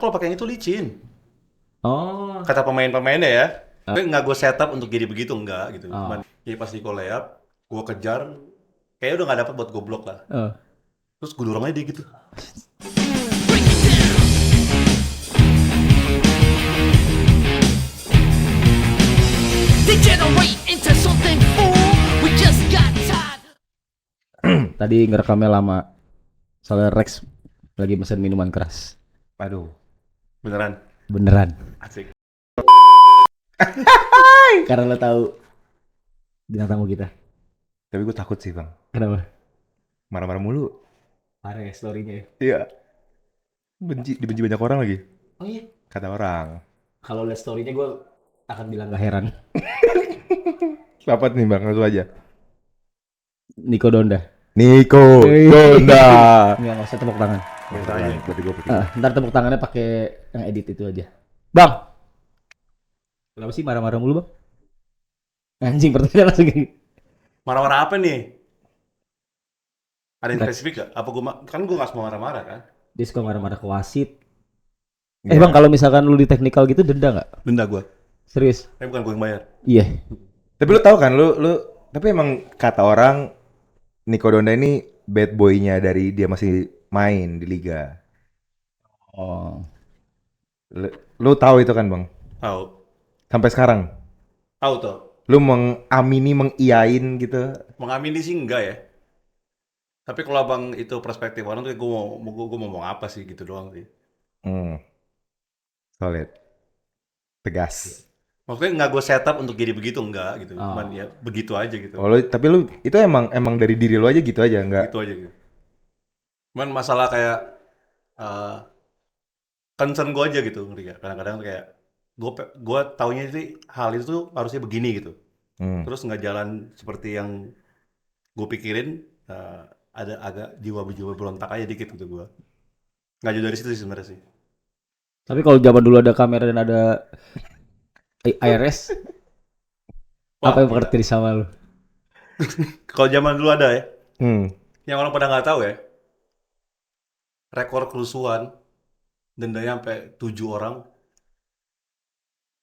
Kalau pakai yang itu licin. Oh. Kata pemain-pemainnya ya. Ah. Tapi nggak gue setup untuk jadi begitu, enggak gitu. Cuman Oh. ya pas Nico layup, gue kejar, kayaknya udah nggak dapat buat gue blok lah. Oh. Terus gue dorong aja dia gitu. Degenerate into something fool. We just got tired. Tadi ngerekamnya lama. Soalnya Rex lagi pesen minuman keras. Aduh, beneran Beneran. asik. Karena lo tahu bintang tamu kita. Tapi gue takut sih bang, Kenapa? marah-marah mulu. Parah ya story-nya ya. Iya. Dibenci banyak orang lagi. Oh iya. Kata orang. Kalau lihat story-nya gue akan bilang gak heran. Apa nih bang, langsung aja. Niko Donda. Niko Donda. Nggak usah tepuk tangan. Minta aja. Berarti gue pikir. Ntar tepuk tangannya pakai yang edit itu aja. Bang. Kenapa sih marah-marah mulu bang? Anjing pertanyaan langsung gini. Marah-marah apa nih? Ada yang Nggak. spesifik gak? Apa gue kan gue nggak semua marah-marah kan? Dia suka marah-marah ke wasit. Iya. Bang kalau misalkan lu di teknikal gitu denda nggak? Denda gue. Serius? Tapi bukan gue yang bayar. Iya. Tapi lu tahu kan, lu tapi emang kata orang Niko Donda ini bad boy-nya dari dia masih main di liga. Oh. Lu tahu itu kan bang? Tahu. Sampai sekarang. Tahu tuh. Lu mengamini, mengiyain gitu. Mengamini sih enggak ya. Tapi kalau abang itu perspektif orang tuh gue mau ngomong apa sih gitu doang sih. Solid. Tegas. Maksudnya nggak gue setup untuk jadi begitu enggak gitu. Oh. Cuman ya begitu aja gitu. Oh, tapi lu itu emang dari diri lu aja gitu aja, enggak? Gitu aja gitu. Cuman masalah kayak eh, concern gue aja gitu, ngerti gak? Kadang-kadang kayak gue taunya sih hal itu tuh harusnya begini gitu. Hmm. Terus nggak jalan seperti yang gue pikirin, ada agak jiwa berontak aja dikit gitu gue. Nggak jauh dari situ sih sebenarnya sih. Tapi kalau zaman dulu ada kamera dan ada IRS, Wah, apa yang gila. mengerti sama lu? Kalau zaman dulu ada ya, Hmm. yang orang pada nggak tahu ya, rekor kerusuhan dendanya sampai 7 orang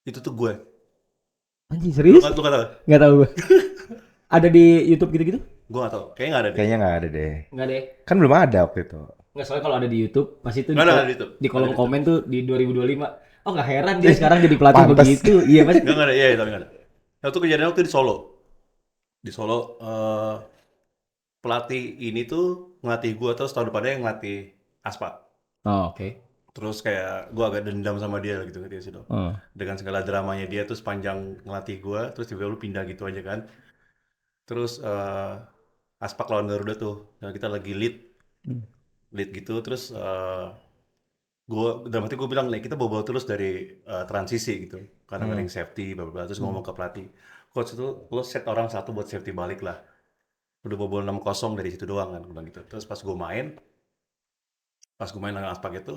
itu tuh gue. Anjing serius? Lu nggak tahu? Nggak tahu gue. Ada di YouTube gitu-gitu? Gue nggak tahu. Kayaknya nggak ada deh. Kayaknya nggak ada deh. Nggak deh. Kan belum ada waktu itu. Nggak, soalnya kalau ada di YouTube pasti tuh Nggak ada di YouTube. di kolom Nggak ada di komen tuh di 2025. Oh nggak heran dia sekarang jadi pelatih Pantes. begitu. Iya mas. Nggak ada. Iya, tapi nggak ada. Waktu kejadian waktu di Solo. Di Solo pelatih ini tuh ngelatih gue terus tahun depannya yang ngelatih Aspak. Oh oke. Terus kayak gue agak dendam sama dia gitu dia situ. Oh. Dengan segala dramanya dia tuh sepanjang ngelatih gue, terus tiba-tiba lu pindah gitu aja kan. Terus Aspak lawan Garuda tuh, dan kita lagi lead gitu, terus gue dalam hati gue bilang nih kita bobol terus dari transisi gitu, karena nggak ada yang safety, bla bla bla. Terus ngomong ke pelatih, coach itu lo set orang satu buat safety balik lah. Udah bobol 6-0 dari situ doang kan, gue bilang gitu. Terus pas gue main dengan Aspak itu,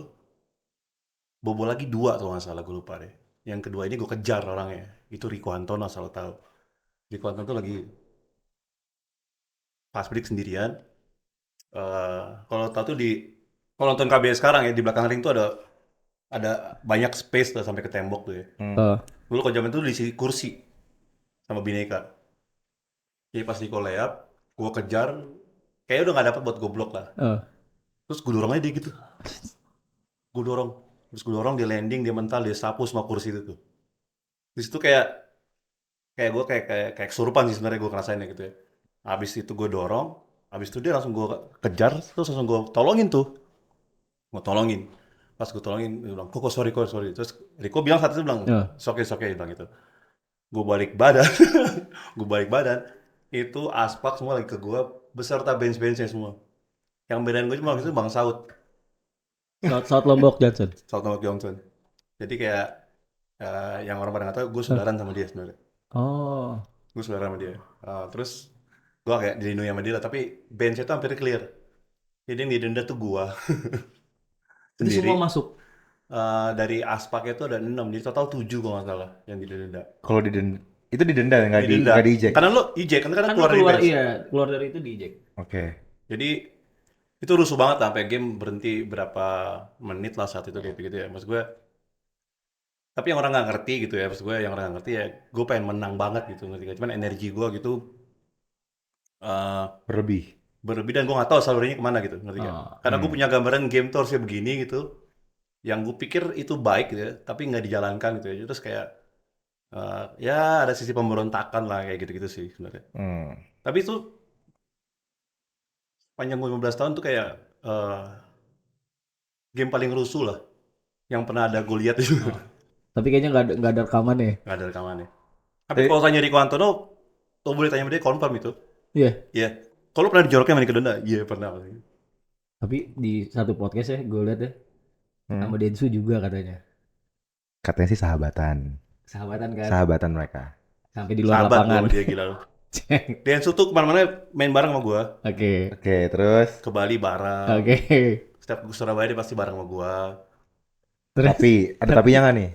bobol lagi 2 tuh nggak salah, gue lupa deh. Yang kedua ini gue kejar orangnya, itu Rico Hantono asal lo tahu. Rico Hantono tuh lagi pas break sendirian. Kalau tahu tuh kalau nonton KBS sekarang ya di belakang ring tuh ada banyak space tuh sampai ke tembok tuh ya. Oh. Dulu kalau zaman itu diisi kursi sama bineka. Jadi pas Nico layup, gue kejar, kayaknya udah nggak dapat buat goblok lah. Oh. Terus gue dorong aja dia gitu. Gue dorong, terus gue dorong dia landing, dia mental, dia sapu semua kursi itu tuh. Di situ kayak gue kayak kesurupan sih sebenarnya gue ngerasainnya gitu ya. Habis itu gue dorong, habis itu dia langsung gue kejar, terus langsung gue tolongin tuh. Gue tolongin. Pas gue tolongin, dia bilang, kok sorry. Terus Rico bilang saat itu bilang, Oh. it's okay, dia bilang gitu. Gue balik badan, gue balik badan, itu Aspak semua lagi ke gue, beserta bench-benchnya semua. Yang bedain gue cuma waktu itu Bang Saud, Saat Lombok Johnson. Saud Nomor Johnson. Jadi kayak, yang orang pada nggak tahu, gue saudaraan sama dia sebenarnya. Oh. Gue saudara sama dia. Terus gue kayak dilindungi sama dia lah, tapi bench itu hampir clear. Jadi yang didenda tuh gue Itu sendiri. semua masuk. Dari Aspak itu ada 6, jadi total 7 kalau nggak salah yang didenda. Kalau itu didenda nggak di eject. Karena lo eject, kan Kan keluar dari bench. keluar dari itu di eject. Oke. Jadi Itu rusuh banget sampai game berhenti berapa menit lah saat itu kayak gitu ya. Maksud gue, tapi yang orang nggak ngerti gitu ya, maksud gue yang orang nggak ngerti ya, gue pengen menang banget gitu, ngerti gak? Cuman energi gue gitu eh, Berlebih. berlebih dan gue nggak tahu salurnya kemana gitu, ngerti gak? Karena gue punya gambaran game tuh harusnya begini gitu, yang gue pikir itu baik gitu ya, tapi nggak dijalankan gitu ya. Terus kayak ya ada sisi pemberontakan lah kayak gitu-gitu sih sebenarnya. Hmm. Tapi itu panjang gue 15 tahun tuh kayak eh, game paling rusuh lah yang pernah ada gue lihat itu. Tapi kayaknya nggak ada rekamannya. Nggak ada rekamannya. Tapi Eh, kalau tanya Rico Antono, lo boleh tanya sama dia confirm itu. Iya. Iya. Kalau pernah dijorokin sama Niko Donda? Iya pernah. Tapi di satu podcast ya gue lihat ya sama hmm. Densu juga katanya. Katanya sih sahabatan. Sahabatan kan Sahabatan mereka. sampai di luar Sahabat gue lapangan. sama dia gila lo. Densu tuh kemana-mana main bareng sama gue. Oke. Oke, terus Ke Bali bareng. Oke. Setiap ke Surabaya dia pasti bareng sama gue. Terus tapi ada tapinya nggak nih?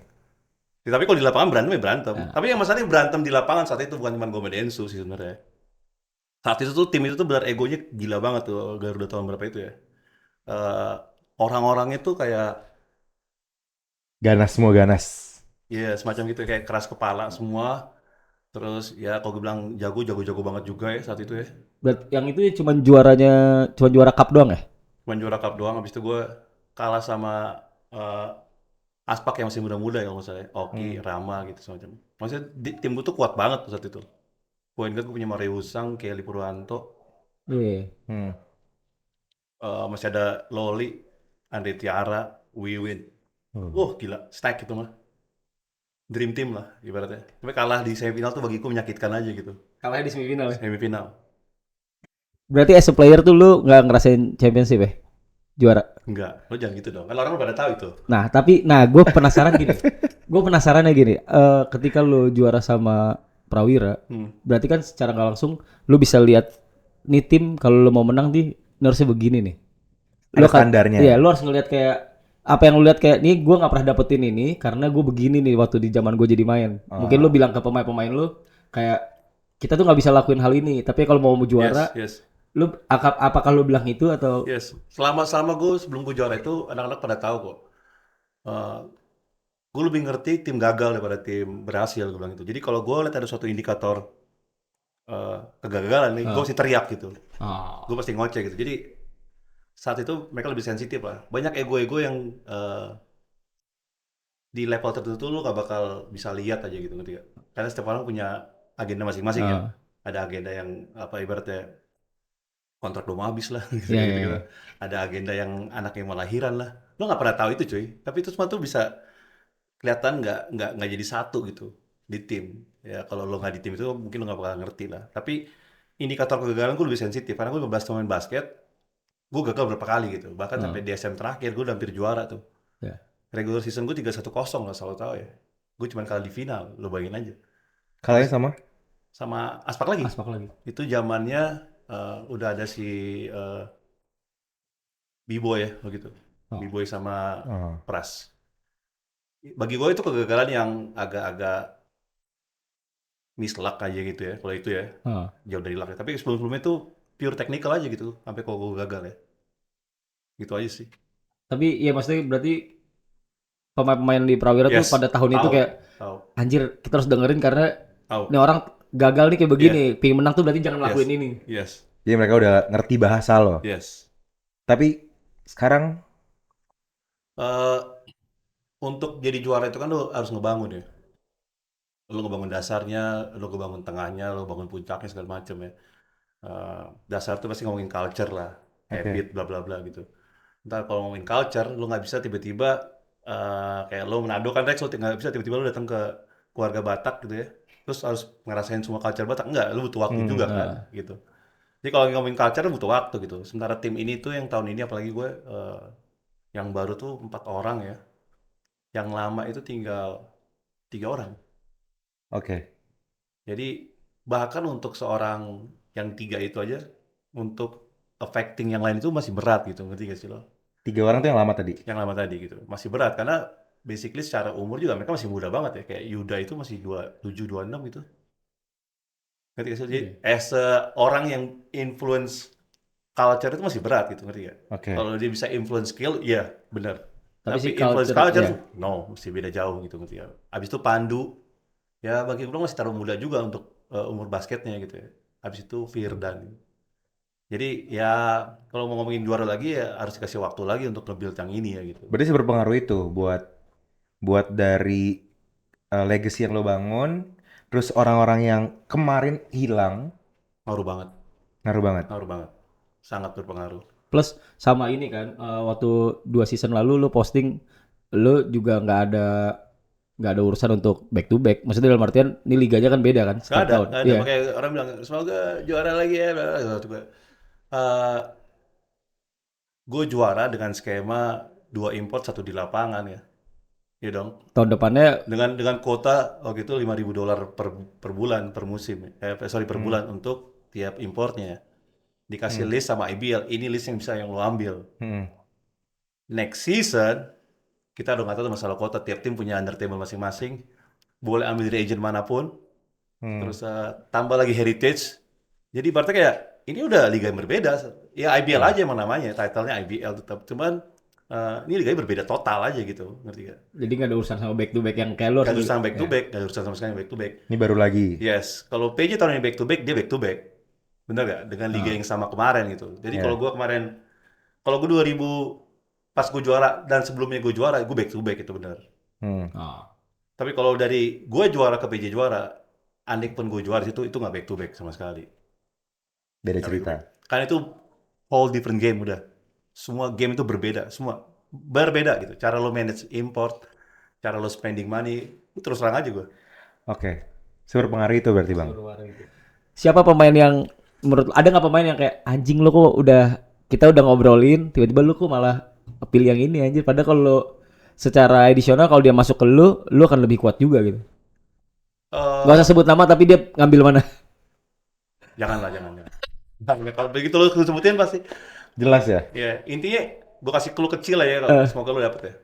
Ya, tapi kalau di lapangan berantem ya berantem. Nah. Tapi yang masalahnya berantem di lapangan saat itu bukan cuma gue sama Densu sih sebenarnya. Saat itu tuh tim itu tuh benar egonya gila banget tuh Garuda tahun berapa itu ya. Eh, Orang-orangnya tuh kayak Ganas semua ganas. ya semacam gitu kayak keras kepala semua. Terus ya kalau gue bilang jago banget juga ya saat itu ya. yang itu ya cuma juara cup doang ya? Cuman juara cup doang, habis itu gue kalah sama eh, Aspak yang masih muda-muda ya kalau nggak salah ya. Oki, Rama gitu semacam. Maksudnya tim gue tuh kuat banget tuh saat itu. Point guard gue punya Mario Usang, Kelly Purwanto, Iya. Hmm. masih ada Loli, Andre Tiara, Wiwin. Gila, stack itu mah. Dream team lah ibaratnya. Tapi kalah di semifinal tuh bagiku menyakitkan aja gitu. Kalah di semifinal ya. Semifinal. Berarti as a player tuh lu nggak ngerasain championship ya? Juara. Enggak, lo jangan gitu dong. Kan orang pada tahu itu. Nah, tapi gue penasaran gini. Gue penasarannya gini, ketika lu juara sama Prawira, berarti kan secara nggak langsung lu bisa lihat nih tim kalau lu mau menang di harusnya begini nih. Ada standarnya. Iya, lu harus ngelihat kayak apa yang lu lihat kayak nih gue nggak pernah dapetin ini karena gue begini nih waktu di zaman gue jadi main. Mungkin lu bilang ke pemain-pemain lu kayak kita tuh nggak bisa lakuin hal ini, tapi kalau mau juara, Yes. lu apakah lu bilang itu atau Yes. Selama gue sebelum gue juara itu anak-anak pada tahu kok. Eh, gue lebih ngerti tim gagal daripada tim berhasil gue bilang itu. Jadi kalau gue lihat ada suatu indikator kegagalan nih, gue pasti teriak gitu. Gue pasti ngoceh gitu. Jadi saat itu mereka lebih sensitif lah. Banyak ego-ego yang di level tertentu lu gak bakal bisa lihat aja gitu ngerti gak? Karena setiap orang punya agenda masing-masing ya. Ada agenda yang apa ibaratnya kontrak belum habis lah gitu, Iya, gitu, iya, gitu. iya. Ada agenda yang anak yang mau lahiran lah. Lu nggak pernah tahu itu cuy. Tapi itu semua tuh bisa kelihatan nggak jadi satu gitu di tim. Ya kalau lo nggak di tim itu mungkin lo nggak bakal ngerti lah. Tapi indikator kegagalan gue lebih sensitif karena gue 15 tahun main basket, gue gagal berapa kali gitu. Bahkan sampai di SM terakhir gue udah hampir juara tuh. Ya. Regular season gue 3-1-0 nggak selalu tahu ya. Gue cuma kalah di final, lo bayangin aja. Kalahnya sama? Sama Aspak lagi. Aspak lagi. Itu zamannya udah ada si B-Boy ya begitu. B-Boy sama Pras. Bagi gue itu kegagalan yang agak-agak mislak aja gitu ya. Kalau itu ya jauh dari luck. Tapi sebelum-sebelumnya itu pure technical aja gitu. Sampai kalau gue gagal ya. Gitu aja sih. Tapi ya maksudnya berarti pemain-pemain di Prawira tuh Yes. pada tahun itu Tahu. kayak Tahu. anjir kita harus dengerin karena Tahu. ini orang gagal nih kayak begini, pengen menang tuh berarti jangan lakuin ini. Yes. Jadi mereka udah ngerti bahasa lo. Yes. Tapi sekarang Eh, untuk jadi juara itu kan lo harus ngebangun ya. Lo ngebangun dasarnya, lo ngebangun tengahnya, lo bangun puncaknya segala macam ya. Dasar tuh pasti ngomongin culture lah, habit, bla bla bla gitu. Ntar kalau ngomongin culture, lo nggak bisa tiba-tiba kayak lo Manado kan Rex, lo nggak bisa tiba-tiba lo datang ke keluarga Batak gitu ya. Terus harus ngerasain semua culture Batak. Enggak, lo butuh waktu juga kan gitu. Jadi kalau ngomongin culture lo butuh waktu gitu. Sementara tim ini tuh yang tahun ini apalagi gue yang baru tuh 4 orang ya. Yang lama itu tinggal 3 orang. oke. Jadi bahkan untuk seorang yang 3 itu aja untuk affecting yang lain itu masih berat gitu, ngerti gak sih lo? 3 orang tuh yang lama tadi. Yang lama tadi gitu, masih berat karena basically secara umur juga mereka masih muda banget ya. Kayak Yuda itu masih 27, 26 gitu. Ngerti gak sih? Jadi as a orang yang influence culture itu masih berat gitu, ngerti gak? Oke. Kalau dia bisa influence skill, iya benar. Tapi si Tapi influence culture, culture, ya. no, mesti beda jauh gitu, ngerti gak? Abis itu Pandu, ya bagi gue masih terlalu muda juga untuk umur basketnya gitu ya. Abis itu Firdan. Jadi ya kalau mau ngomongin juara lagi ya harus dikasih waktu lagi untuk nge-build yang ini ya gitu. Berarti seberpengaruh itu buat dari legacy yang lo bangun, terus orang-orang yang kemarin hilang, Ngaruh banget, ngaruh banget. ngaruh banget. Sangat berpengaruh. Plus sama ini kan, waktu 2 season lalu lu posting, lu juga nggak ada urusan untuk back to back. Maksudnya dalam artian ini liganya kan beda kan setiap tahun. Gak ada. Iya. Makanya orang bilang semoga juara lagi ya. Bla, bla, bla. Coba. Eh, gue juara dengan skema 2 import 1 di lapangan ya. Iya dong. Tahun depannya Dengan kuota waktu itu $5.000 per bulan per musim. Per bulan untuk tiap importnya. Dikasih list sama IBL. Ini list yang bisa yang lo ambil. Hmm. Next season kita udah nggak tahu masalah kuota. Tiap tim punya under table masing-masing. Boleh ambil dari agent manapun. Terus tambah lagi heritage. Jadi berarti kayak ini udah liga yang berbeda. Ya IBL aja emang namanya, title-nya IBL tetap. Cuman ini liga yang berbeda total aja gitu, ngerti gak? jadi nggak ada urusan sama back to back yang kayak lu Gak ada harus urusan back to ya. back, gak ada urusan sama sekali back to back. Ini baru lagi. Yes, kalau PJ tahun ini back to back, dia back to back. Bener gak? Dengan liga yang sama kemarin gitu. Jadi kalau gue kemarin, kalau gue 2000 pas gue juara dan sebelumnya gue juara, gue back to back itu bener. Hmm. Ah. Tapi kalau dari gue juara ke PJ juara, andai pun gue juara itu nggak back to back sama sekali. Beda cerita. Karena itu whole different game udah. Semua game itu berbeda, semua berbeda gitu. Cara lo manage import, cara lo spending money, itu terus terang aja gue. Oke. Seberpengaruh itu berarti Bang. Siapa pemain yang ada nggak pemain yang kayak anjing lo kok kita udah ngobrolin tiba-tiba lu kok malah pilih yang ini anjir, padahal kalau secara edisional kalau dia masuk ke lu akan lebih kuat juga gitu. Gak usah sebut nama tapi dia ngambil mana. Janganlah, jangan. Kalau begitu lo sebutin pasti. Jelas ya? Ya, intinya gue kasih clue kecil lah ya, kalau semoga lo dapet ya.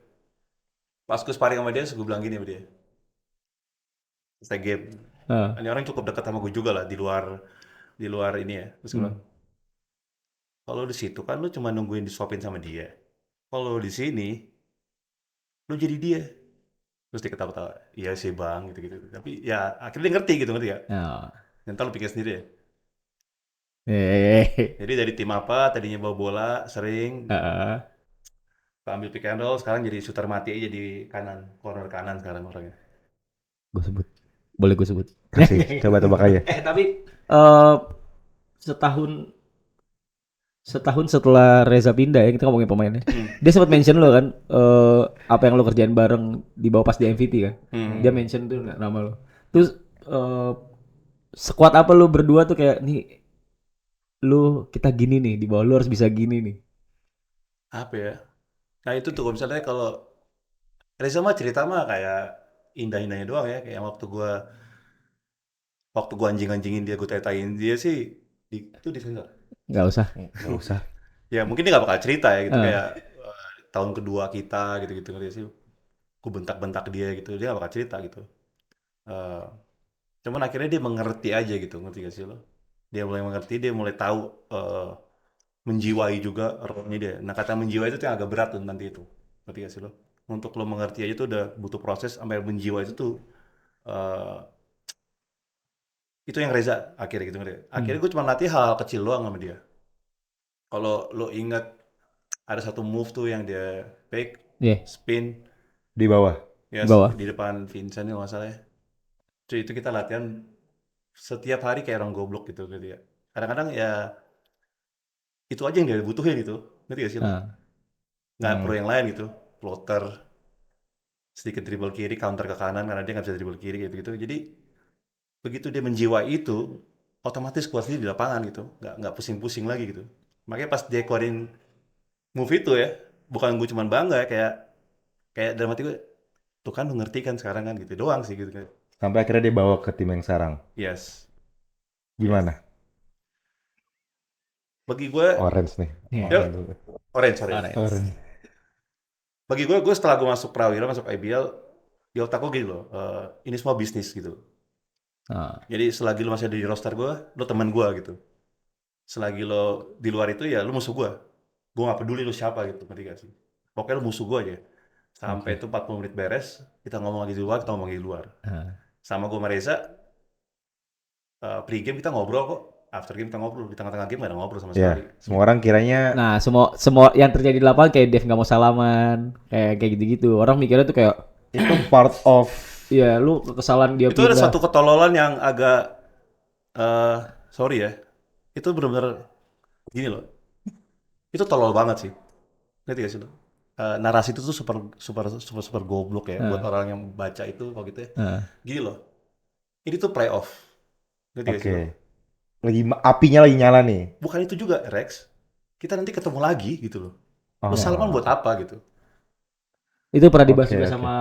Pas gue sparring sama dia, gue bilang gini sama dia. Selesai game. Ini orang cukup dekat sama gue juga lah di luar ini ya. Terus gue bilang, kalau di situ kan lu cuma nungguin disuapin sama dia. Kalau di sini lu jadi dia. Terus dia ketawa-tawa. Iya sih bang, gitu-gitu. Tapi ya akhirnya dia ngerti gitu, ngerti gak? Oh. Ntar lu pikir sendiri ya. Hehehe. Jadi dari tim apa, tadinya bawa bola, sering ambil pick and roll, sekarang jadi shooter mati aja di kanan, corner kanan sekarang orangnya. Gue sebut. Boleh gue sebut. Kasih, coba tebak aja. Tapi setahun setelah Reza pindah ya, kita ngomongin pemainnya. Dia sempat mention lo kan, apa yang lo kerjain bareng di bawah pas di MVP kan. Dia mention tuh nama lo. Terus sekuat apa lo berdua tuh kayak nih, kita gini nih di bawah lo harus bisa gini nih. Apa ya? Nah itu tuh misalnya kalau Reza mah cerita mah kayak indah-indahnya doang ya. Kayak waktu gua anjing-anjingin dia, gue tanya-tanyain dia sih, itu di sana. Nggak usah. Nggak usah. Ya mungkin dia gak bakal cerita ya gitu, kayak tahun kedua kita gitu-gitu ngerti sih. Gue bentak-bentak dia gitu, dia gak bakal cerita gitu. Eh, Cuman akhirnya dia mengerti aja gitu, ngerti gak sih lo? Dia mulai mengerti, dia mulai tahu menjiwai juga role-nya dia. Nah kata menjiwai itu tuh yang agak berat tuh nanti itu, ngerti gak sih lo? Untuk lo mengerti aja tuh udah butuh proses, sampai menjiwai itu tuh eh, itu yang Reza akhirnya gitu ngerti. Akhirnya gue cuma latih hal kecil doang sama dia. Kalau lo ingat ada satu move tuh yang dia fake, Iya. spin, Di bawah. ya Bawah. di depan Vincent itu masalah ya. Itu kita latihan setiap hari kayak orang goblok gitu ya. Kadang-kadang ya itu aja yang dia butuhin gitu, ngerti gak sih lo? Nggak perlu yang lain gitu, floater, sedikit dribble kiri, counter ke kanan karena dia nggak bisa dribble kiri gitu-gitu. Jadi begitu dia menjiwai itu, otomatis kuat di lapangan gitu, nggak pusing-pusing lagi gitu. Makanya pas dia keluarin move itu ya, bukan gue cuman bangga kayak dalam hati gue, tuh kan lu ngerti kan sekarang kan gitu doang sih gitu kan. Sampai akhirnya dia bawa ke tim yang sekarang. Yes. Gimana? Bagi gue, Orange nih. Yuk. Orange, sorry. Orange. Bagi gue setelah gue masuk Prawira, masuk IBL, di otak gue gini loh, ini semua bisnis gitu. Jadi selagi lu masih ada di roster gue, lu teman gue gitu. selagi lo di luar itu ya lo musuh gue nggak peduli lo siapa gitu, ngerti gak sih? Pokoknya lo musuh gue aja sampai itu 40 menit beres, kita ngomong lagi di luar, kita ngomong lagi di luar. Sama gue sama Reza, pre-game kita ngobrol kok, after game kita ngobrol, di tengah-tengah game gak ada ngobrol sama Ya, sekali. semua orang kiranya Nah, semua yang terjadi di lapangan kayak Dev nggak mau salaman, kayak gitu-gitu. Orang mikirnya tuh kayak, itu part of iya lu kesalahan dia Itu ada pindah. satu ketololan yang agak, eh sorry ya, itu benar-benar gini loh, itu tolol banget sih, ngerti gak sih lo? Narasi itu tuh super super super super goblok ya buat orang yang baca itu kalau gitu ya. Gini loh, ini tuh playoff, ngerti gak sih oke. lo? Apinya lagi nyala nih. Bukan itu juga Rex, kita nanti ketemu lagi gitu loh. Lo salaman Oh. buat apa gitu? Itu pernah dibahas Oke, juga oke. sama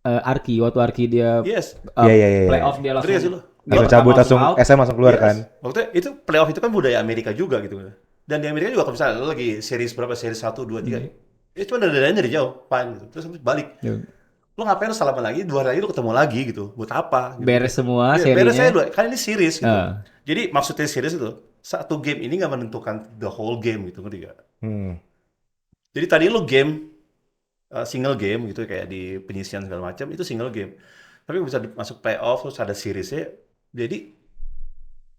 Arki waktu Arki dia Yes, uh, Iya, iya, iya. playoff dia ngerti gak sih langsung lo? Langsung pertama cabut, langsung out. SM langsung keluar Yes. kan. Waktu itu playoff itu kan budaya Amerika juga gitu. Dan di Amerika juga kalau misalnya lo lagi series berapa, series 1, 2, 3, ya cuma dadanya dari jauh, fine gitu. Terus habis balik. Lo ngapain lo salaman lagi, 2 hari lagi lo ketemu lagi gitu. Buat apa? Gitu. Beres semua Iya, beres serinya. aja dulu. Kan ini series gitu. Ah. Jadi maksudnya series itu, satu game ini nggak menentukan the whole game gitu, ngerti gak? Jadi tadi lo game, single game gitu kayak di penyisian segala macam, itu single game. Tapi bisa masuk playoff, terus ada seriesnya. Jadi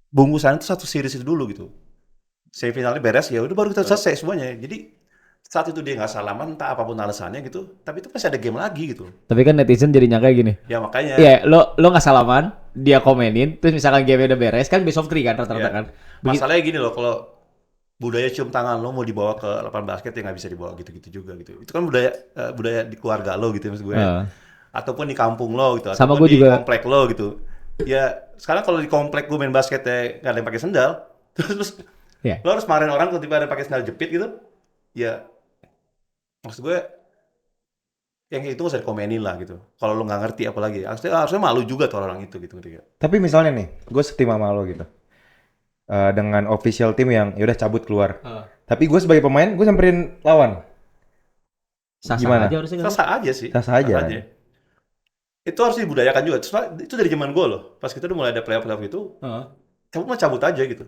bungkusan itu satu series itu dulu gitu. Semifinalnya beres ya udah baru kita selesai semuanya. Jadi saat itu dia nggak salaman entah apapun alasannya gitu, tapi itu pasti ada game lagi gitu. Tapi kan netizen jadi nyangka gini. Ya makanya Iya, lo nggak salaman, dia komenin, terus misalkan game udah beres kan best of 3 kan rata-rata ya, kan. masalahnya gini loh, kalau budaya cium tangan lo mau dibawa ke lapangan basket ya nggak bisa dibawa gitu-gitu juga gitu. Itu kan budaya budaya di keluarga lo gitu maksud gue. Ataupun di kampung lo gitu, Sama ataupun gue di juga. komplek lo gitu. Ya sekarang kalau di komplek gue main basketnya nggak ada yang pakai sendal, terus Ya. lo harus marahin orang tiba-tiba ada yang pakai sendal jepit gitu. Ya maksud gue yang kayak itu nggak usah dikomenin lah gitu. Kalau lo nggak ngerti apalagi, harusnya malu juga tuh orang itu gitu ngerti gak? Tapi misalnya nih, gue setim sama lo gitu. Dengan official team yang yaudah cabut keluar. Tapi gue sebagai pemain, gue samperin lawan. Sah-sah Gimana? aja harusnya kan. Sah aja sih. Sah-sah aja. Itu harus dibudayakan juga. Itu dari zaman gue loh. Pas kita udah mulai ada playoff itu, cabut mah cabut aja gitu.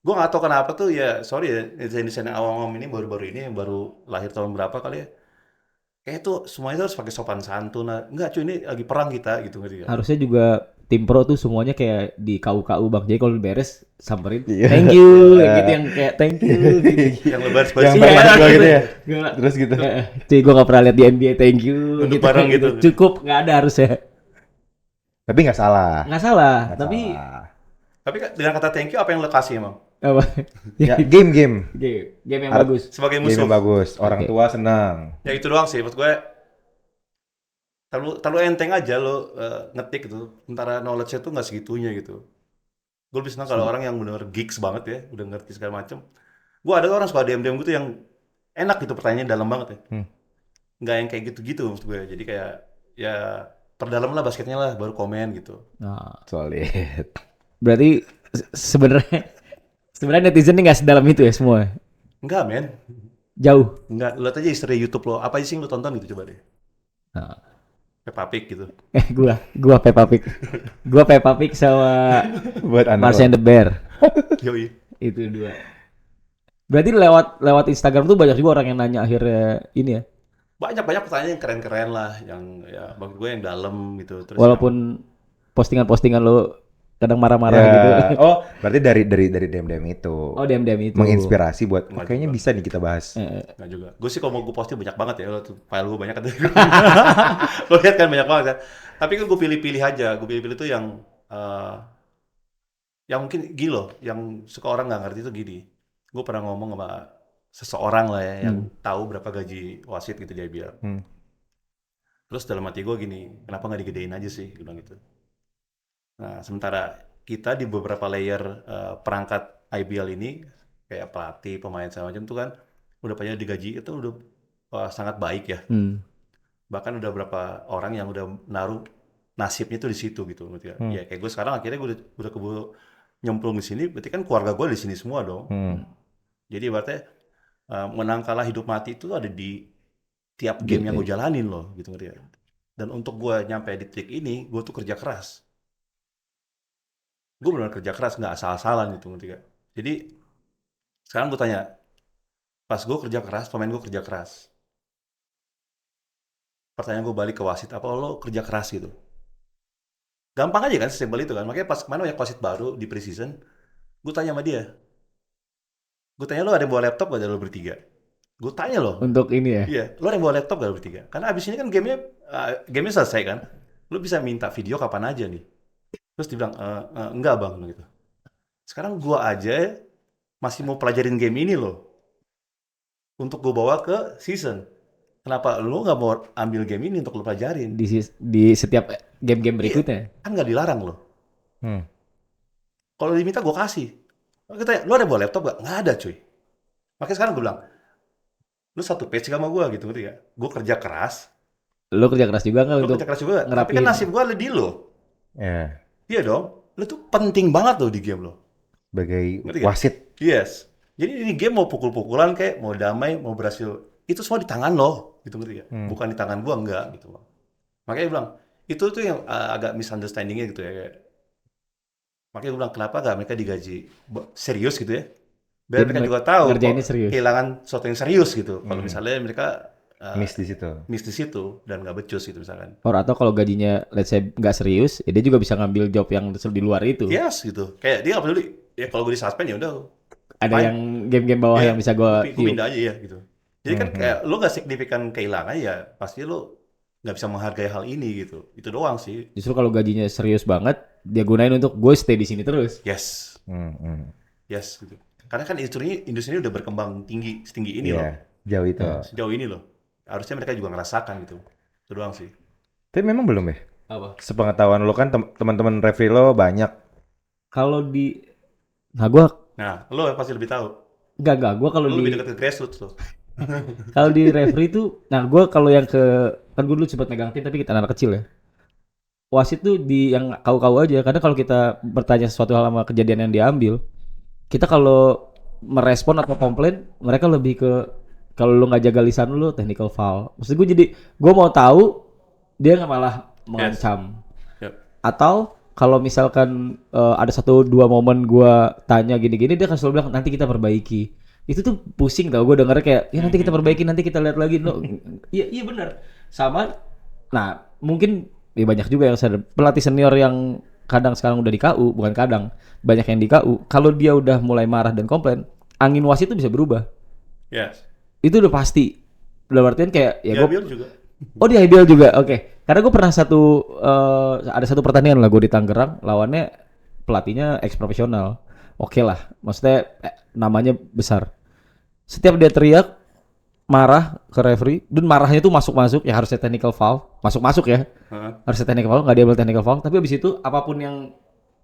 Gue nggak tahu kenapa tuh ya, sorry ya, desain-desain yang awam-awam ini baru-baru ini yang baru lahir tahun berapa kali ya. Kayak tuh semuanya harus pakai sopan santun. Enggak cuy, ini lagi perang kita gitu ngerti gak? Harusnya juga tim pro tuh semuanya kayak di KU-KU Bang. Jadi kalau beres samperin, Iya. thank you, gitu yang kayak thank you gitu. Yang lebar Yang sih. bareng gue gitu ya. Gua- Terus gitu. Cuy, gue gak pernah lihat di NBA, thank you. Untuk bareng gitu. Cukup, nggak ada harusnya. Tapi nggak salah. Nggak salah, Nggak tapi salah. Tapi dengan kata thank you apa yang lo kasih emang? apa? Ya, game. Game yang bagus. Sebagai Game musuh. yang bagus. Orang Oke. tua senang. Ya itu doang sih, maksud gue terlalu enteng aja lo ngetik gitu. Sementara knowledge-nya tuh nggak segitunya gitu. Gue lebih senang kalau orang yang benar geeks banget ya, udah ngerti segala macem. Gue ada orang suka DM gitu yang enak gitu, pertanyaannya dalam banget ya. Nggak yang kayak gitu-gitu maksud gue. Jadi kayak ya perdalam lah basketnya lah, baru komen gitu. Nah, Solid. berarti sebenarnya netizen ini nggak sedalam itu ya semua. Enggak men, Jauh. enggak. Lihat aja history YouTube lo, apa sih yang lo tonton gitu coba deh. Nah. Peppa Pig gitu. Gua Peppa Pig. Gua Peppa Pig sama Buat anak. Mars and the Bear. Yoi. Itu dua. Berarti lewat Instagram tuh banyak juga orang yang nanya akhirnya ini ya. Banyak pertanyaan yang keren-keren lah, yang ya bagi gue yang dalam gitu. Terus Walaupun postingan-postingan lo kadang marah-marah Ya. gitu. Oh, berarti dari DM itu. Oh, DM itu. Menginspirasi buat Nggak kayaknya juga. bisa nih kita bahas. nggak juga. Gue sih kalau mau gue posting banyak banget ya, lo tuh file gue banyak kan. Lo lihat kan banyak banget kan. Tapi kan gue pilih-pilih aja. Gue pilih-pilih tuh yang mungkin gini loh, yang suka orang nggak ngerti tuh gini. Gue pernah ngomong sama seseorang lah ya, yang tahu berapa gaji wasit gitu dia bilang. Terus dalam hati gue gini, kenapa nggak digedein aja sih? Gue bilang gitu. Nah, sementara kita di beberapa layer perangkat IBL ini, kayak pelatih, pemain segala macam tuh kan, udah banyak digaji itu udah sangat baik ya. Bahkan udah berapa orang yang udah naruh nasibnya tuh di situ gitu. Ya kayak gue sekarang akhirnya gue udah keburu nyemplung di sini, berarti kan keluarga gue di sini semua dong. Jadi berarti menang kalah hidup mati itu ada di tiap game yang gue jalanin loh gitu ngerti ya. Dan untuk gue nyampe di titik ini, gue tuh kerja keras. Gue benar kerja keras, nggak asal-asalan gitu ngerti gak? Jadi Sekarang gue tanya, pas gue kerja keras, pemain gue kerja keras. Pertanyaan gue balik ke wasit, apa lo kerja keras gitu? Gampang aja kan, sesimpel itu kan. Makanya pas kemarin banyak wasit baru di preseason, gue tanya sama dia. Gue tanya lo ada yang bawa laptop gak dari lo bertiga? Gue tanya lo. Untuk ini ya. Iya, lo ada yang bawa laptop gak lo bertiga? Karena abis ini kan gamenya selesai kan. Lo bisa minta video kapan aja nih. Terus dia bilang, enggak bang, gitu. Sekarang gue aja masih mau pelajarin game ini loh. Untuk gue bawa ke season. Kenapa lo nggak mau ambil game ini untuk lo pelajarin? Di setiap game-game Iya, berikutnya. kan nggak dilarang loh. Hmm. Kalau diminta gue kasih. Kita tanya, lo ada bawa laptop gak? Nggak ada cuy. Makanya sekarang gue bilang, lo satu page sama gue gitu, ngerti gak? Gue kerja keras, Lo kerja keras juga nggak lo untuk kerja keras juga. Tapi kan ngerapihin? nasib gue ada di lo. Ya, Iya dong. Lo tuh penting banget loh di game lo. sebagai Ngerti gak? wasit. Yes. Jadi di game mau pukul-pukulan kayak, mau damai, mau berhasil. Itu semua di tangan lo. Gitu, ngerti gak? Bukan di tangan gue, enggak. Gitu loh. Makanya gue bilang, itu tuh yang agak misunderstanding-nya gitu ya. Kayak, makanya gue bilang, kenapa gak mereka digaji serius gitu ya? Biar Jadi mereka juga tahu kok ngerjainnya serius. kehilangan sesuatu yang serius gitu. Kalau misalnya mereka Miss di situ. miss di situ dan nggak becus gitu misalkan. Atau kalau gajinya let's say nggak serius, ya dia juga bisa ngambil job yang di luar itu. Yes gitu. Kayak dia nggak peduli. Ya kalau gue disuspend ya udah. Ada Fine. yang game-game bawah Ya, yang bisa gue gue pindah aja ya gitu. Jadi kan kayak lo nggak signifikan kehilangan ya pasti lo nggak bisa menghargai hal ini gitu. Itu doang sih. Justru kalau gajinya serius banget, dia gunain untuk gue stay di sini terus. Yes. Hmm, hmm. Yes gitu. Karena kan industri ini udah berkembang setinggi ini loh. Iya, jauh itu. Sejauh ini loh. Harusnya mereka juga ngerasakan gitu. Itu doang sih. Tapi memang belum ya? Apa? Sepengetahuan lo kan teman-teman referee lo banyak. Kalau di, nah gue Nah, lo pasti lebih tahu. enggak, gue kalau Lo di lebih dekat ke grassroots lo. kalau di referee itu, nah gue kalau yang ke, kan gue dulu sempat megang tim tapi kita anak kecil ya. Wasit tuh di yang kau-kau aja, karena kalau kita bertanya sesuatu hal sama kejadian yang diambil, kita kalau merespon atau komplain, mereka lebih ke kalau lu nggak jaga lisan lu technical foul. Maksud gue jadi gue mau tahu dia nggak malah mengancam. Yep. Atau kalau misalkan ada satu dua momen gue tanya gini-gini dia kan selalu bilang nanti kita perbaiki. Itu tuh pusing tau gue dengernya kayak ya nanti kita perbaiki nanti kita lihat lagi. No, iya benar. Sama. Nah mungkin ya banyak juga yang sadar pelatih senior yang kadang sekarang udah di KU bukan kadang banyak yang di KU kalau dia udah mulai marah dan komplain angin wasit itu bisa berubah. Yes. Itu udah pasti. Dalam artian kayak ya Ya, gue Bill juga. oh di IBL juga oke. Karena gue pernah ada satu pertandingan lah gue di Tangerang lawannya pelatihnya ex profesional. Oke lah maksudnya namanya besar. Setiap dia teriak marah ke referee dan marahnya tuh masuk-masuk ya harusnya technical foul masuk-masuk ya harusnya technical foul nggak diambil technical foul tapi abis itu apapun yang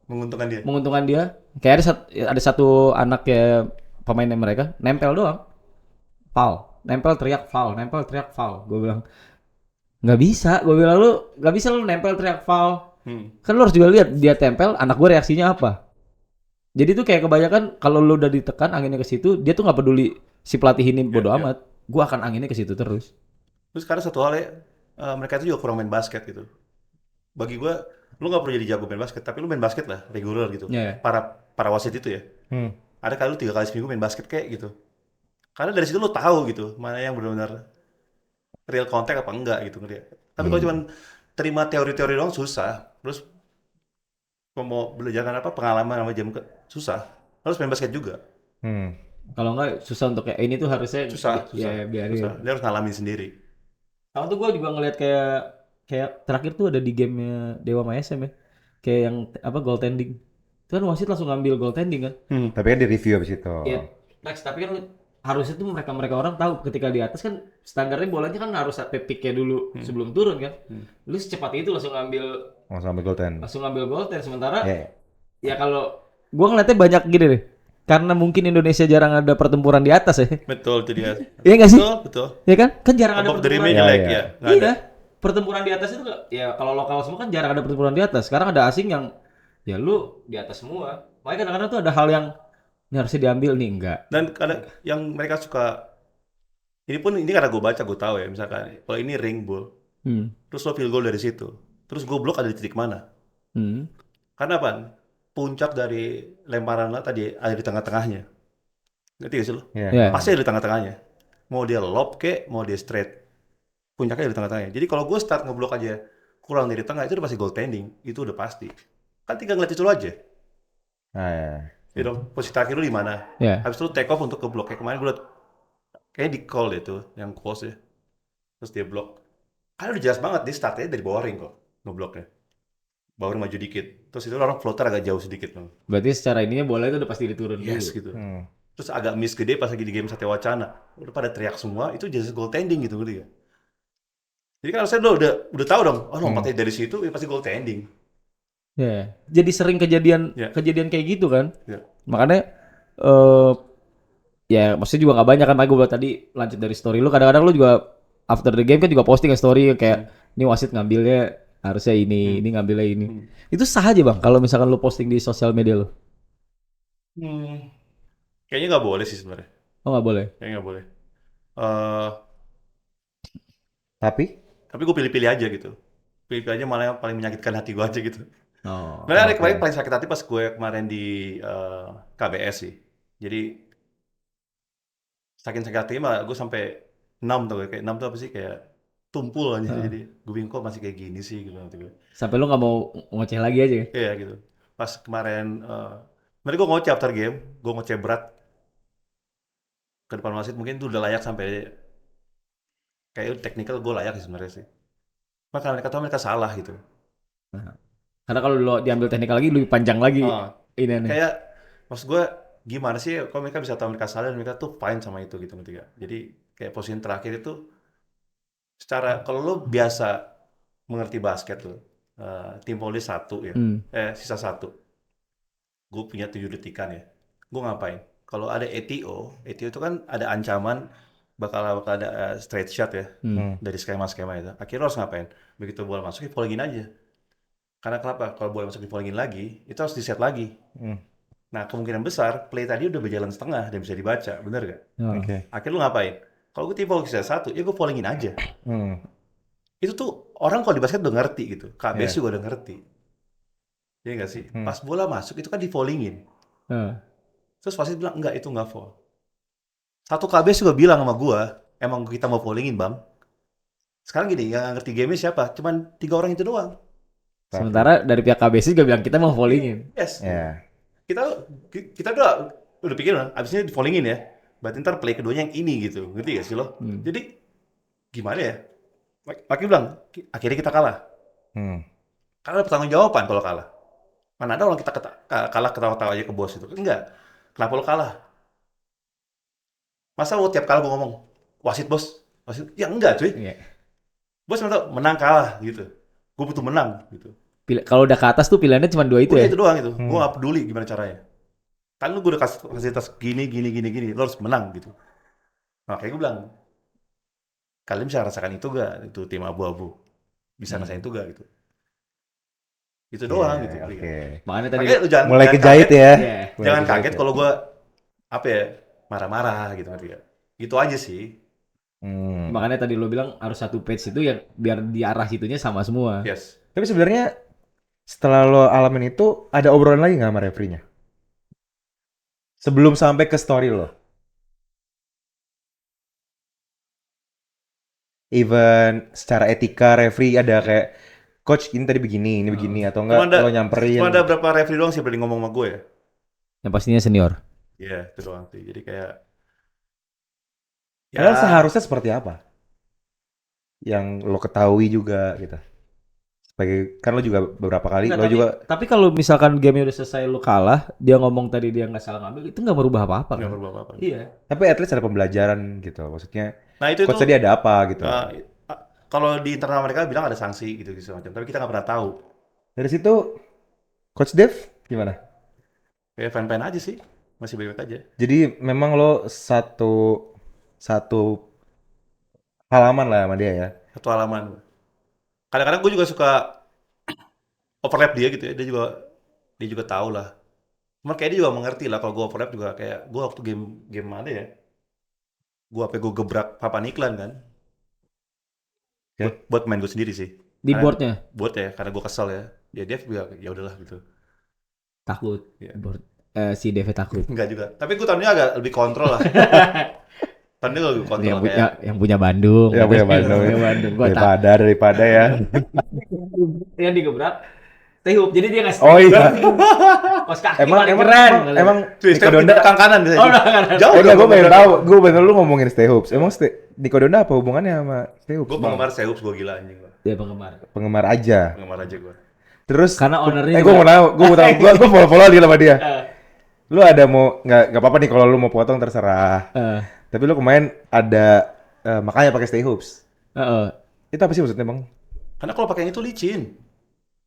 Menguntungkan dia. menguntungkan dia kayak ada satu anak ya pemainnya mereka nempel doang foul nempel teriak foul gue bilang nggak bisa gue bilang lu nggak bisa lu nempel teriak foul kan lu harus juga lihat dia tempel anak gue reaksinya apa jadi tuh kayak kebanyakan kalau lu udah ditekan anginnya ke situ dia tuh nggak peduli si pelatih ini bodo Iya. amat gue akan anginnya ke situ terus. Terus sekarang satu hal ya, mereka itu juga kurang main basket gitu. Bagi gue, lu nggak perlu jadi jago main basket, tapi lu main basket lah, regular gitu. Iya. Para wasit itu ya. Ada kali lu 3 kali seminggu main basket kayak gitu. Karena dari situ lu tahu gitu, mana yang benar-benar real contact apa enggak gitu. Tapi kalau cuma terima teori-teori doang susah. Terus mau belajar apa pengalaman sama susah. Harus main basket juga. Kalau enggak susah untuk kayak ini tuh harusnya Susah. ya biarin. Susah. Dia harus ngalamin sendiri. Sama tuh gue juga ngeliat kayak terakhir tuh ada di gamenya Dewa Mayasem ya. Kayak yang apa goaltending. Itu kan wasit langsung ngambil goaltending kan. Tapi kan di review abis itu. Iya. Next tapi kan harusnya tuh mereka orang tahu ketika di atas kan standarnya bolanya kan harus sampai peaknya dulu sebelum turun kan. Lu secepat itu langsung Langsung ambil goaltend sementara Ya. ya kalau gua ngeliatnya banyak gini deh. Karena mungkin Indonesia jarang ada pertempuran di atas ya. Betul, itu dia. Iya nggak sih? Betul. Ya kan? Kan jarang ada Above the pertempuran. rim-nya Iya, jelek iya. ya. Nggak ada. Iya. Pertempuran di atas itu ya kalau lokal semua kan jarang ada pertempuran di atas. Sekarang ada asing yang ya lu di atas semua. Makanya kadang-kadang tuh ada hal yang ini harusnya diambil nih enggak. Dan kadang yang mereka suka ini karena gue baca gue tahu ya misalkan kalau ini ring ball terus lo field goal dari situ terus gue blok ada di titik mana karena apa puncak dari lemparan lo tadi ada di tengah-tengahnya Ngerti gak sih lo? Iya. Iya. Pasti ada di tengah-tengahnya. Mau dia lob kek, mau dia straight. Puncaknya ada di tengah-tengahnya. Jadi kalau gue start ngeblok aja kurang dari tengah, itu udah pasti goaltending. Itu udah pasti. Kan tinggal ngeliat itu lo aja. Ah, ya. Gitu. Posisi terakhir lu di mana? Iya. Habis itu lu take off untuk ke blok. Kayak kemarin gue liat, kayaknya di call deh tuh, yang close ya. Terus dia blok. Kan udah jelas banget, dia startnya dari bawah ring kok, ngebloknya. Bawah ring maju dikit. Terus itu orang floater agak jauh sedikit. Bang. Berarti secara ininya bola itu udah pasti diturun Yes dulu. gitu. Hmm. Terus agak miss gede pas lagi di game Satya Wacana. Udah pada teriak semua, itu just goaltending gitu ngerti ya. Jadi kan harusnya lo udah tahu dong, oh lompatnya dari situ ya pasti goaltending. Ya. Jadi sering kejadian Ya. kejadian kayak gitu kan. Ya. Makanya ya maksudnya juga nggak banyak kan, gue bilang tadi lanjut dari story lu, kadang-kadang lu juga after the game kan juga posting story kayak ini wasit ngambilnya harusnya ini ngambilnya ini. Itu sah aja bang kalau misalkan lu posting di sosial media lu? Kayaknya nggak boleh sih sebenarnya. Oh nggak boleh. Kayaknya nggak boleh. Eh, Tapi tapi gue pilih-pilih aja gitu. Pilih-pilih aja malah yang paling menyakitkan hati gue aja gitu. Oh. Sebenarnya kemarin paling sakit hati pas gue kemarin di KBS sih. Jadi saking sakit hatinya mah gue sampai 6 tuh kayak 6 tuh apa sih kayak tumpul aja. Jadi gue bingung kok masih kayak gini sih gitu nanti gue. Sampai lu nggak mau ngoceh lagi aja. Iya gitu. Pas kemarin kemarin gue ngoceh after game, gue ngoceh berat ke depan wasit mungkin itu udah layak sampai kayak technical gue layak sih sebenarnya sih. Maka mereka tahu mereka salah gitu. Karena kalau lo diambil teknik lagi lebih panjang lagi Ah, ini nih. kayak maksud gue gimana sih kalau mereka bisa tahu mereka salah dan mereka tuh fine sama itu gitu ngerti gak? Jadi kayak posisi terakhir itu secara kalau lo biasa mengerti basket lo tim poli satu ya sisa satu gue punya 7 detikan ya gue ngapain kalau ada ETO itu kan ada ancaman bakal ada straight shot ya dari skema-skema itu akhirnya lo harus ngapain begitu bola masuk ya volleyin aja karena kenapa kalau bola masuk di volleyin lagi itu harus di set lagi nah kemungkinan besar play tadi udah berjalan setengah dan bisa dibaca bener gak? oke. Akhirnya lu ngapain? Kalau gue tim sisa satu ya gue volleyin aja Hmm. itu tuh orang kalau di basket udah ngerti gitu KBS Iya. juga udah ngerti ya nggak sih pas bola masuk itu kan di foulingin terus wasit bilang enggak itu nggak foul satu KBS juga bilang sama gua emang kita mau foulingin bang sekarang gini yang ngerti game siapa cuman 3 orang itu doang Sementara dari pihak KBC juga bilang kita mau foulingin. yes Ya. kita udah pikir abis ini di foulingin ya berarti ntar play keduanya yang ini gitu ngerti gak sih lo jadi gimana ya Maki bilang akhirnya kita kalah karena ada pertanggung jawaban kalau kalah mana ada orang kita kalah ketawa-tawa aja ke bos itu enggak kenapa lo kalah masa lo tiap kalah gue ngomong wasit bos wasit ya enggak cuy Iya. bos menang kalah gitu gue butuh menang gitu Kalau udah ke atas tuh pilihannya cuma dua itu udah ya. itu doang itu gue gak peduli gimana caranya kan lu gue udah kasih fasilitas gini lo harus menang gitu makanya gue bilang kalian bisa rasakan itu gak itu tim abu-abu bisa rasain itu gak gitu itu doang gitu Oke. Makanya tadi makanya lu jangan Mulai jangan kejahit kaget, ya. Iya. Mulai jangan kejahit kaget ya. kalau gue apa ya marah-marah gitu ngerti gak gitu aja sih. makanya tadi lo bilang harus satu page itu ya biar di arah situnya sama semua. Yes. Tapi sebenarnya setelah lo alamin itu ada obrolan lagi nggak sama referee-nya? Sebelum sampai ke story lo. Even secara etika referee ada kayak coach ini tadi begini, ini begini atau enggak lo nyamperin. Cuma ada berapa referee doang sih berani ngomong sama gue ya. Yang pastinya senior. Iya, itu doang sih. Jadi kayak Padahal seharusnya seperti apa? Yang lo ketahui juga gitu. Sebagai kan lo juga beberapa kali Nggak, lo juga tapi kalau misalkan game udah selesai lo kalah, dia ngomong tadi dia nggak salah ngambil, itu nggak merubah apa-apa nggak kan? berubah apa-apa. Iya. tapi at least ada pembelajaran gitu. Maksudnya Nah itu coach tadi ada apa gitu. kalau di internal mereka bilang ada sanksi gitu macam. Tapi kita nggak pernah tahu. Dari situ coach Dev gimana? Kayak fan-fan aja sih, masih baik-baik aja. Jadi memang lo satu halaman lah sama dia ya. Satu halaman. Kadang-kadang gue juga suka overlap dia gitu ya. Dia juga tahu lah. Cuma kayak dia juga mengerti lah kalau gue overlap juga kayak gue waktu game mana ya. Gue gebrak papan iklan kan. Ya. Buat main gue sendiri sih. Di Karena- boardnya Buat ya, karena gue kesel ya. Ya dia juga ya udahlah gitu. takut. Iya. Board. si David takut. Enggak juga. Tapi gue tahun ini agak lebih kontrol lah. Tahun ini lebih kontrol Yang kayak. punya yang punya Bandung. Ya punya Bandung. Punya Bandung. Gua tak. Daripada ya. Yang digebrak Tehup. Jadi dia nggak Oh iya. kos kaki Emang paling emang keren. emang Cuy, Nico step di Donda. belakang kanan biasanya. Oh, belakang kanan. Jauh. Enggak, gue dong, pengen bener. tahu. Gue bener lu ngomongin Stay Hoops. Emang Nico Donda apa hubungannya sama Stay Hoops? Gue penggemar Seups, gue gila anjing. Dia penggemar. Penggemar aja. Penggemar aja gue. Terus Karena ownernya gue juga- mau tahu, gue follow dia sama dia. Eh, Lu ada mau nggak apa-apa nih kalau lu mau potong terserah. eh, Tapi lu kemarin ada makanya pakai Stay Hoops. eh. Itu apa sih maksudnya, Bang? Karena kalau pakai yang itu licin.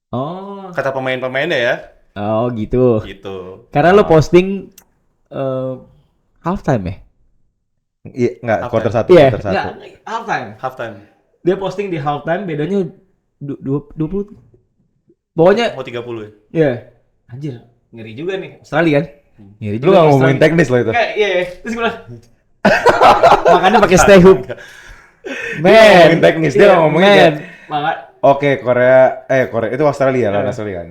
Oh, Kata pemain-pemainnya ya. oh gitu. Gitu. Karena lo posting halftime ya? Iya, enggak, Apa? quarter 1, Iya, quarter 1. enggak, halftime. Halftime. Dia posting di halftime bedanya 20. Pokoknya Mau 30 ya. ya. Anjir, ngeri juga nih. Australia kan? Ngeri Lu nggak ngomongin Australia. teknis loh itu. Enggak, iya. Terus gue bilang, makanya pakai stay hook. ngomongin teknis, dia nggak ngomongin man. kayak- Maka, Oke, Korea itu Australia lawan Australia kan.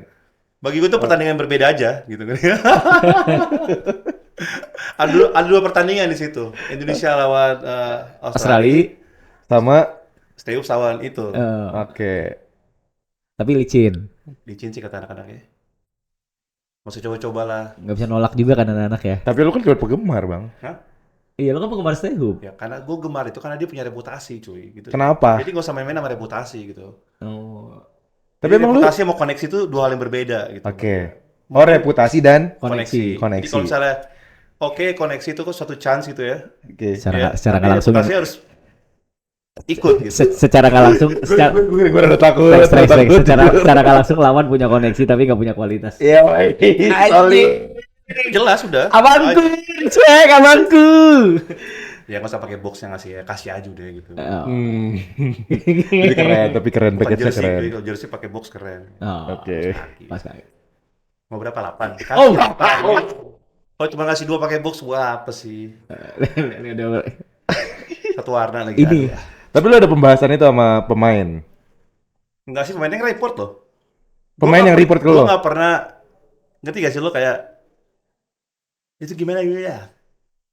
Bagi gue tuh pertandingan berbeda aja gitu kan. ada dua pertandingan di situ. Indonesia lawan Australia. Australia, Sama Steups lawan itu. oke. tapi licin. Licin sih kata anak-anaknya. Masih coba-coba lah. Nggak bisa nolak juga kan anak-anak ya. Tapi lu kan juga penggemar, Bang. Hah? Iya, lo kan penggemar stay hook. Ya karena gue gemar itu karena dia punya reputasi cuy gitu. Kenapa? Jadi gak usah main-main sama reputasi gitu. Oh, Tapi Jadi emang lu reputasi sama koneksi itu dua hal yang berbeda gitu. oke. Oh, reputasi dan koneksi. Koneksi. Jadi kalau misalnya oke, koneksi itu kok suatu chance gitu ya. oke. Secara Tapi nggak langsung. reputasi harus ikut gitu. Secara nggak langsung, secara Gue udah takut. strike. Secara nggak langsung lawan punya koneksi tapi nggak punya kualitas. Iya, sorry. Jelas sudah. Abangku, cek abangku. Ya nggak usah pakai box yang ngasih ya, kasih aja udah gitu. Hmm. Jadi keren, tapi keren, Bukan package-nya jersey, keren. kalau jersey pakai box keren. Oh, Oke. pas kali. Mau berapa? 8? Kan? Oh, Oh, cuma ngasih 2 pakai box, wah apa sih? Ini udah Satu warna lagi. Ini. Aduh. Tapi lu ada pembahasan itu sama pemain. Enggak sih, pemainnya report loh. Pemain yang report ke Gue lo? nggak pernah, ngerti gak sih lo kayak, itu gimana gitu ya?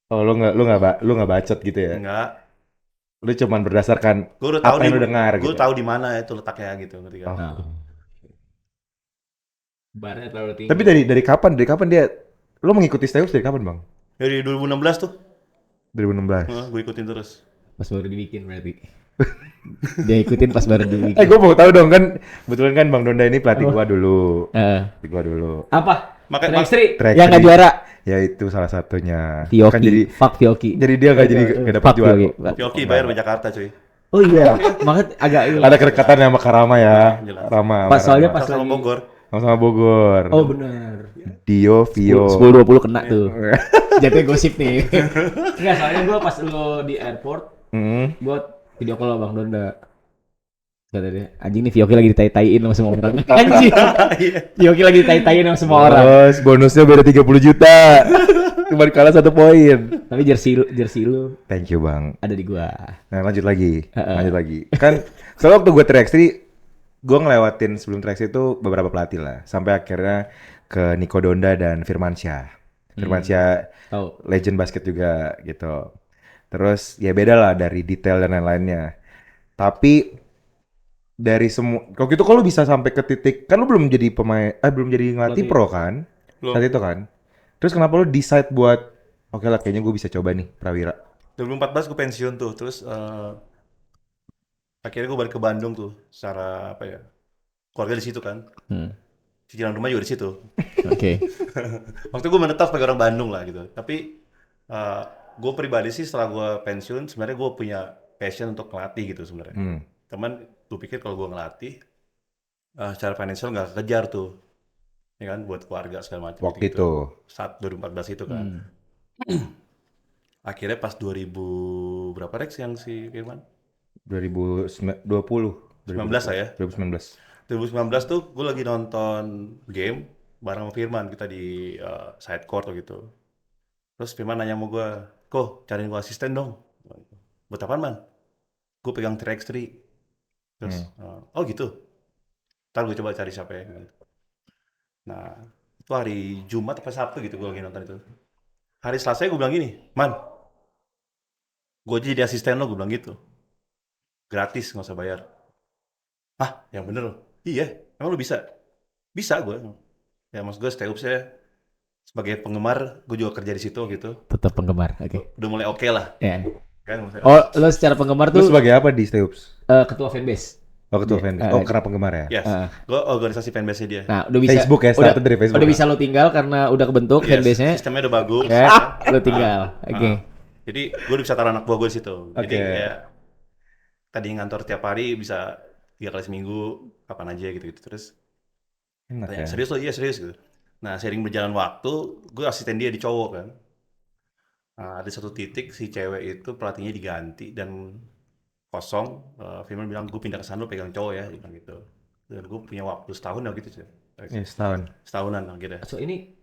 Oh, lu nggak bacot gitu ya? Enggak. Lu cuman berdasarkan Gue udah tahu apa yang lu dengar gue gitu. tahu di mana itu letaknya gitu, ngerti kan? Oh. barnya terlalu tinggi. Tapi dari kapan? Dari kapan dia? Lu mengikuti Steus dari kapan, Bang? Dari 2016 tuh, 2016. gue ikutin terus. Pas baru dibikin berarti. Dia ikutin pas baru dibikin. Gue mau tahu dong kan. Kebetulan kan Bang Donda ini pelatih gua dulu. Pelatih gua dulu. Apa? Makanya Track Track yang nggak three. juara. Ya itu salah satunya. Fioki. Kan Fuck Fioki. jadi dia nggak dapat Fuck juara. Fioki. Yoki bayar sama Jakarta cuy. Oh iya, makanya agak Ada kedekatan sama Karama ya. Jelas. Rama. Pas sama soalnya Rama. pas Sama lagi Bogor. Sama Bogor. Oh benar. Dio, Vio. 10-20 kena tuh. Jatuhnya gosip nih. Enggak, soalnya gua pas lo di airport, Hmm. gua video call sama Bang Donda. Kata dia, anjing nih Fioki lagi ditai-taiin sama semua orang. Anjing. Fioki lagi ditai-taiin sama semua orang. Bos, bonusnya beda 30 juta. Cuma kalah 1 poin. Tapi jersey lu Thank you, Bang. ada di gua. Nah, lanjut lagi. Kan soalnya waktu gue 3x3 gue ngelewatin sebelum 3x3 itu beberapa pelatih lah. Sampai akhirnya ke Nico Donda dan Firmansyah. Firmansyah Tahu. legend basket juga gitu. Terus ya beda lah dari detail dan lain-lainnya. Tapi dari semua, kalau gitu kalau bisa sampai ke titik, kan lu belum jadi pemain, belum jadi ngelatih Pelatih. pro kan? Belum. Saat itu kan? Terus kenapa lu decide buat, oke lah kayaknya gue bisa coba nih Prawira. 2014 gue pensiun tuh, terus akhirnya gue balik ke Bandung tuh, secara apa ya, keluarga di situ kan, cicilan rumah juga di situ. Oke. Waktu gue menetap sebagai orang Bandung lah gitu. Tapi gue pribadi sih setelah gue pensiun, sebenarnya gue punya passion untuk ngelatih gitu sebenarnya. Cuman gue pikir kalau gue ngelatih, secara financial nggak kejar tuh, ya kan, buat keluarga segala macam. Waktu gitu. itu. Saat 2014 itu kan. Akhirnya pas 2000 berapa Rex yang si Firman? 2019 lah ya. 2019. 2019 tuh gue lagi nonton game bareng sama Firman, kita di side court gitu. Terus Firman nanya sama gue, "Ko, cariin gue asisten dong." "Buat apaan, Man?" "Gue pegang 3x3. Terus, "Oh gitu. Ntar gue coba cari siapa ya." Nah, Itu hari Jumat apa Sabtu gitu gue lagi nonton itu. Hari Selasa gue bilang gini, Man, gue jadi asisten lo, gue bilang gitu. Gratis, nggak usah bayar. Ah, yang bener loh. Iya, emang lo bisa? Bisa gue. Ya maksud gue stay up saya sebagai penggemar, gue juga kerja di situ gitu. Tetap penggemar. Oke. Udah mulai oke lah. Ya. Kan, maksudnya, Oh, lo secara penggemar Lu tuh sebagai apa di Steups? ketua fanbase. Oh, ketua fanbase. Oh, karena penggemar ya? yes. Gue organisasi fanbase dia. Nah, udah bisa Facebook ya, started dari Facebook. Udah bisa lo tinggal karena udah kebentuk Yes, fanbase-nya. sistemnya udah bagus. Ya, lo tinggal. Oke. Jadi gue udah bisa taruh anak buah gue di situ. Jadi Oke. ya tadi ngantor tiap hari bisa 3 kali seminggu, kapan aja gitu-gitu. Terus Enak tanya, ya. serius lo? Iya serius gitu. Nah sering berjalan waktu, gue asisten dia di cowok kan. Nah, ada satu titik si cewek itu pelatihnya diganti dan kosong. Firman bilang gue pindah ke sana lo pegang cowok ya, dia bilang gitu. Dan gue punya waktu setahun lah gitu sih. Ya, setahun. Setahunan akhirnya. So ini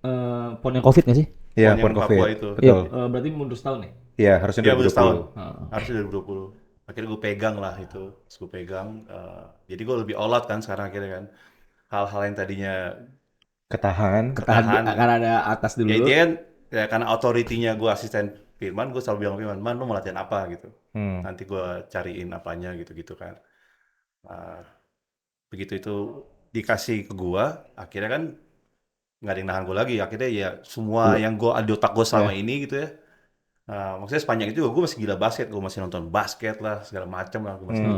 pon yang Covid nggak sih? Iya, Pon yang pon Papua Covid. itu. Iya, Betul. berarti mundur setahun ya? Iya, harusnya Iya, udah setahun. 2020. Harusnya 2020. Akhirnya gue pegang lah itu. Terus gue pegang. Jadi gue lebih all out kan sekarang akhirnya kan. Hal-hal yang tadinya Ketahan. ketahan. Akan ada atas dulu. Ya intinya kan, ya karena authority-nya gue asisten Firman, gue selalu bilang Firman, Man lu mau latihan apa gitu. Nanti gue cariin apanya gitu-gitu kan. Begitu itu dikasih ke gue, akhirnya kan nggak ada yang nahan gue lagi. Akhirnya ya semua yang gue ada di otak gue selama ini gitu ya. Maksudnya sepanjang itu gue masih gila basket, gue masih nonton basket lah segala macam lah, gue masih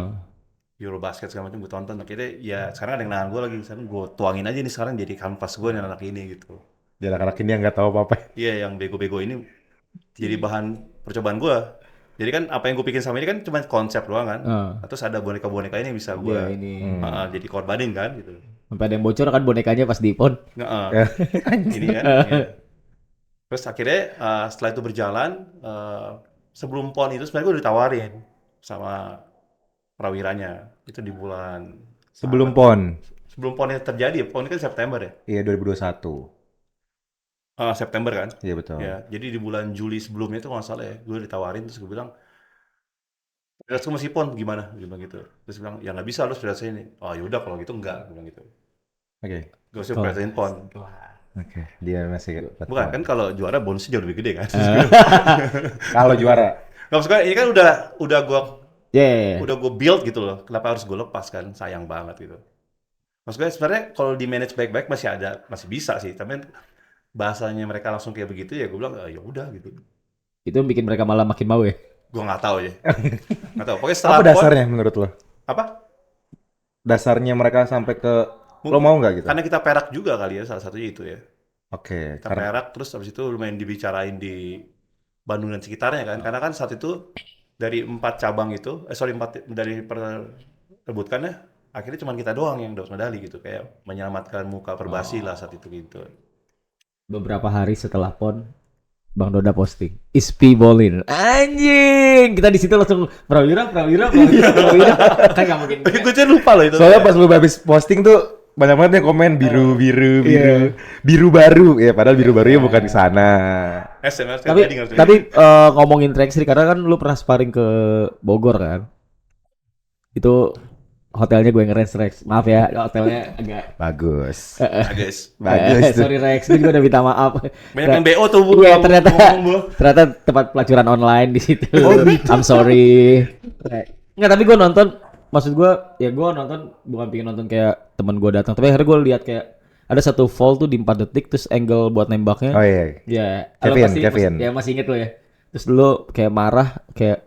Eurobasket segala macam gue tonton. Akhirnya ya sekarang ada yang nahan gue lagi, sekarang gue tuangin aja nih sekarang jadi kanvas gue nih anak ini gitu. Jadi anak-anak ini yang nggak tahu apa-apa. Iya yang bego-bego ini jadi bahan percobaan gue. Jadi kan apa yang gue bikin sama ini kan cuma konsep doang kan. Terus ada boneka-boneka ini yang bisa gue Iya, ini. jadi korbanin kan gitu. Sampai ada yang bocor kan bonekanya pas di pon. Ini kan. Iya. Terus akhirnya setelah itu berjalan, sebelum PON itu sebenarnya gue ditawarin sama Prawiranya. Itu di bulan Sebelum PON. sebelum PON itu terjadi, PON kan September ya? Iya, 2021. September kan? Iya, betul. Ya, jadi di bulan Juli sebelumnya itu kalau nggak salah ya, gue ditawarin terus gue bilang, Federasi masih PON gimana? Gue bilang gitu. Terus bilang, ya nggak bisa, lu federasi ini. Oh yaudah kalau gitu enggak, gue bilang gitu. Oke. Gue usah federasiin PON. Oke. Dia masih Bukan, kan kalau juara bonusnya jauh lebih gede kan? kalau juara. Nggak maksud gue, ini kan udah gue Yeah. udah gue build gitu loh. Kenapa harus gue lepas kan? Sayang banget gitu. Maksudnya sebenarnya kalau di manage baik-baik masih bisa sih. Tapi kan bahasanya mereka langsung kayak begitu ya gue bilang ya udah gitu. Itu yang bikin mereka malah makin mau ya. Gue nggak tahu ya. Nggak tahu. Pokoknya setelah Apa PON, dasarnya menurut lo? apa? Dasarnya mereka sampai ke lo mau nggak gitu? Karena kita perak juga kali ya salah satunya itu ya. Oke. Kita perak terus habis itu lumayan dibicarain di Bandung dan sekitarnya kan. Karena kan saat itu dari 4 cabang itu, dari perebutkannya akhirnya cuma kita doang yang dapat medali gitu, kayak menyelamatkan muka Perbasi lah saat itu gitu. Beberapa hari setelah pon, Bang Doda posting Ispi Bolin. Anjing, kita di situ langsung Prawira. Kan nggak mungkin. Gue jadi lupa loh itu. Soalnya pas lu habis posting tuh banyak banget yang komen biru baru ya, padahal biru barunya bukan di sana. SMS Tapi ngomongin track sih, karena kan lu pernah sparring ke Bogor kan. Itu hotelnya gue nge-range Rex. Maaf ya, hotelnya agak Bagus. guys. Bagus tuh. sorry Rex, gue juga udah minta maaf. Banyak yang BO tuh Bu. Iya, ternyata tempat pelacuran online di situ. I'm sorry. Enggak, tapi gue nonton, maksud gue ya gue nonton bukan pengen nonton kayak temen gue datang, tapi akhirnya gue lihat kayak ada satu fall tuh di 4 detik terus angle buat nembaknya. Oh iya. Ya, Kevin. Ya masih inget lo ya. Terus dulu kayak marah kayak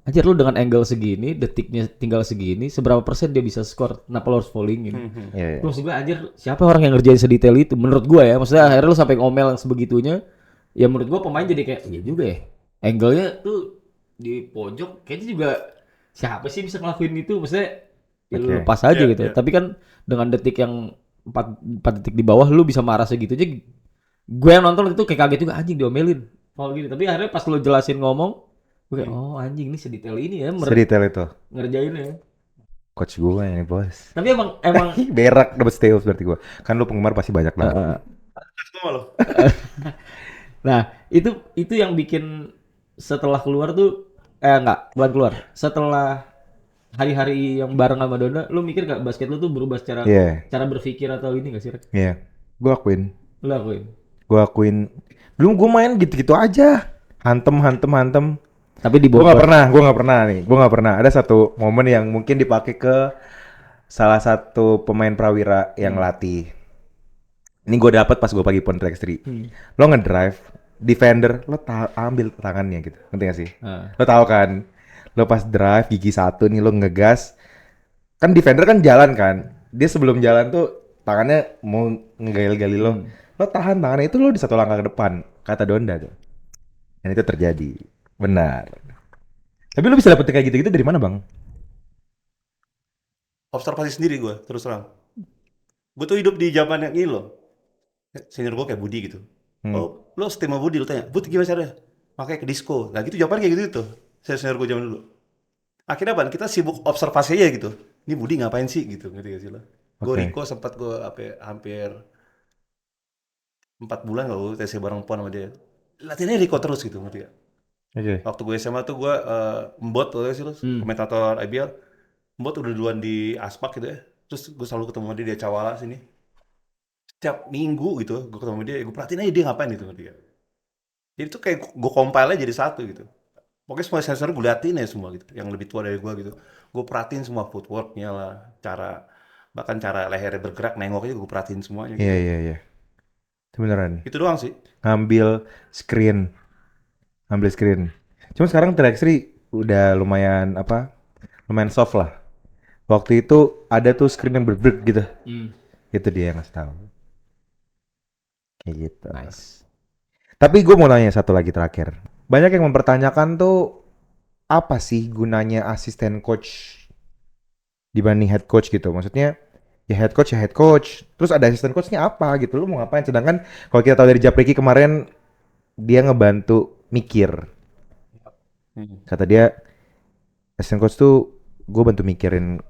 anjir lu dengan angle segini, detiknya tinggal segini, seberapa persen dia bisa skor? Kenapa lu harus fallingin? Iya. Maksud gue anjir, siapa orang yang ngerjain sedetail itu? Menurut gue ya, maksudnya akhirnya lu sampai ngomel sebegitunya. Ya menurut gue pemain jadi kayak, iya juga ya. Angle-nya tuh di pojok, kayaknya juga siapa sih bisa ngelakuin itu? Maksudnya ya lu lepas aja gitu. Tapi kan dengan detik yang 4 detik di bawah, lu bisa marah segitu aja. Gue yang nonton itu kayak kaget juga, anjing diomelin. Foul gitu. Tapi akhirnya pas lu jelasin ngomong, gue kayak, oh anjing ini sedetail ini ya Sedetail itu. ngerjainnya. Coach gue ini bos. Tapi emang Berak dapet steals berarti gue. Kan lu penggemar pasti banyak banget. nah itu yang bikin setelah keluar tuh bukan keluar. Setelah hari-hari yang bareng sama Dona, lu mikir gak basket lu tuh berubah secara cara berpikir atau ini gak sih? Iya. Gue akuin. Lu akuin. Gue akuin. Dulu gue main gitu-gitu aja. Hantem. Tapi di Gue Bogor. nggak pernah nih. Gue nggak pernah. Ada satu momen yang mungkin dipakai ke salah satu pemain prawira yang latih. Ini gue dapet pas gue pagi pon track 3. Lo ngedrive, defender, lo ambil tangannya gitu. Ngerti gak sih? Lo tahu kan? Lo pas drive gigi satu nih lo ngegas. Kan defender kan jalan kan. Dia sebelum jalan tuh tangannya mau ngegali-gali lo. Lo tahan tangannya itu lo di satu langkah ke depan. Kata Donda tuh. Dan itu terjadi. Benar. Tapi lo bisa dapet kayak gitu-gitu dari mana bang? Observasi sendiri gue, terus terang. Gue tuh hidup di zaman yang ini loh. Senior gue kayak Budi gitu. Oh, lo setim sama Budi, lo tanya, Budi gimana caranya? Makanya ke disco. Nah gitu jawaban kayak gitu tuh. Senior gue zaman dulu. Akhirnya apa? Kita sibuk observasi aja gitu. Ini Budi ngapain sih gitu, ngerti gak sih lo? Gue Oke. Riko sempat gue hampir 4 bulan kalau TC bareng pon sama dia. Latihannya Riko terus gitu, ngerti gak? Oke. Waktu gue SMA tuh gue Mbot tuh sih lo, komentator IBL. Mbot udah duluan di Aspak gitu ya. Terus gue selalu ketemu sama dia di Cawala sini. Setiap minggu gitu, gue ketemu sama dia, gue perhatiin aja dia ngapain gitu, ngerti gak? Jadi tuh kayak gue compile aja jadi satu gitu. Pokoknya semua sensor gue liatin ya semua gitu. Yang lebih tua dari gue gitu. Gue perhatiin semua footworknya lah, bahkan cara lehernya bergerak, nengok aja gue perhatiin semuanya Iya gitu. iya iya. Itu beneran. Itu doang sih. Ngambil screen. Ngambil screen. Cuma sekarang Traxri udah lumayan apa? Lumayan soft lah. Waktu itu ada tuh screen yang berberat gitu. Itu dia yang ngasih tahu. Kayak gitu. Nice. Tapi gue mau nanya satu lagi terakhir. Banyak yang mempertanyakan tuh apa sih gunanya asisten coach dibanding head coach gitu. Maksudnya ya head coach ya head coach. Terus ada asisten coachnya apa gitu. Lu mau ngapain? Sedangkan kalau kita tahu dari Japriki kemarin dia ngebantu mikir. Kata dia asisten coach tuh gue bantu mikirin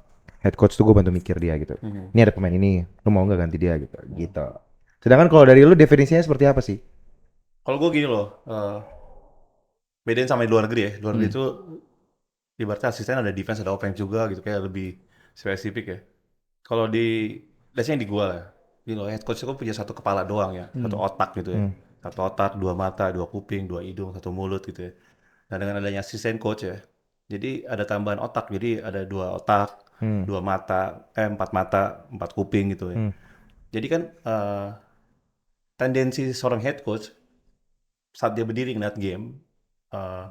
head coach tuh gue bantu mikir dia gitu. Ini ada pemain ini, lu mau nggak ganti dia gitu. Gitu. Sedangkan kalau dari lu definisinya seperti apa sih? Kalau gue gini loh, bedain sama di luar negeri ya. Luar negeri itu ibaratnya asisten ada defense, ada offense juga gitu, kayak lebih spesifik ya. Kalau di, biasanya di gua lah, gini loh, head coach itu punya satu kepala doang ya, satu otak gitu ya. Satu otak, dua mata, dua kuping, dua hidung, satu mulut gitu ya. Nah dengan adanya asisten coach ya, jadi ada tambahan otak, jadi ada dua otak, dua mata, empat mata, empat kuping gitu ya. Jadi kan tendensi seorang head coach saat dia berdiri ngeliat game, eh,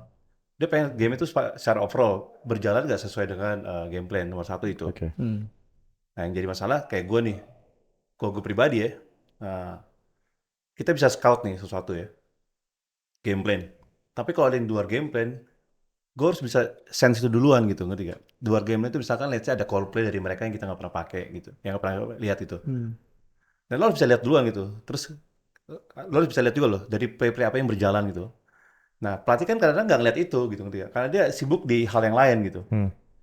dia pengen game itu secara overall berjalan gak sesuai dengan game plan nomor satu itu. Oke. Nah yang jadi masalah kayak gue nih, kalau gue pribadi ya, eh, kita bisa scout nih sesuatu ya, game plan. Tapi kalau ada yang di luar game plan, gue harus bisa sense itu duluan gitu, ngerti gak? Di luar game plan itu misalkan let's say ada call play dari mereka yang kita nggak pernah pakai gitu, yang nggak pernah lihat itu. Dan lo harus bisa lihat duluan gitu. Terus lo harus bisa lihat juga loh dari play-play apa yang berjalan gitu. Nah pelatih kan kadang-kadang nggak ngeliat itu gitu, ngerti gak? Karena dia sibuk di hal yang lain gitu,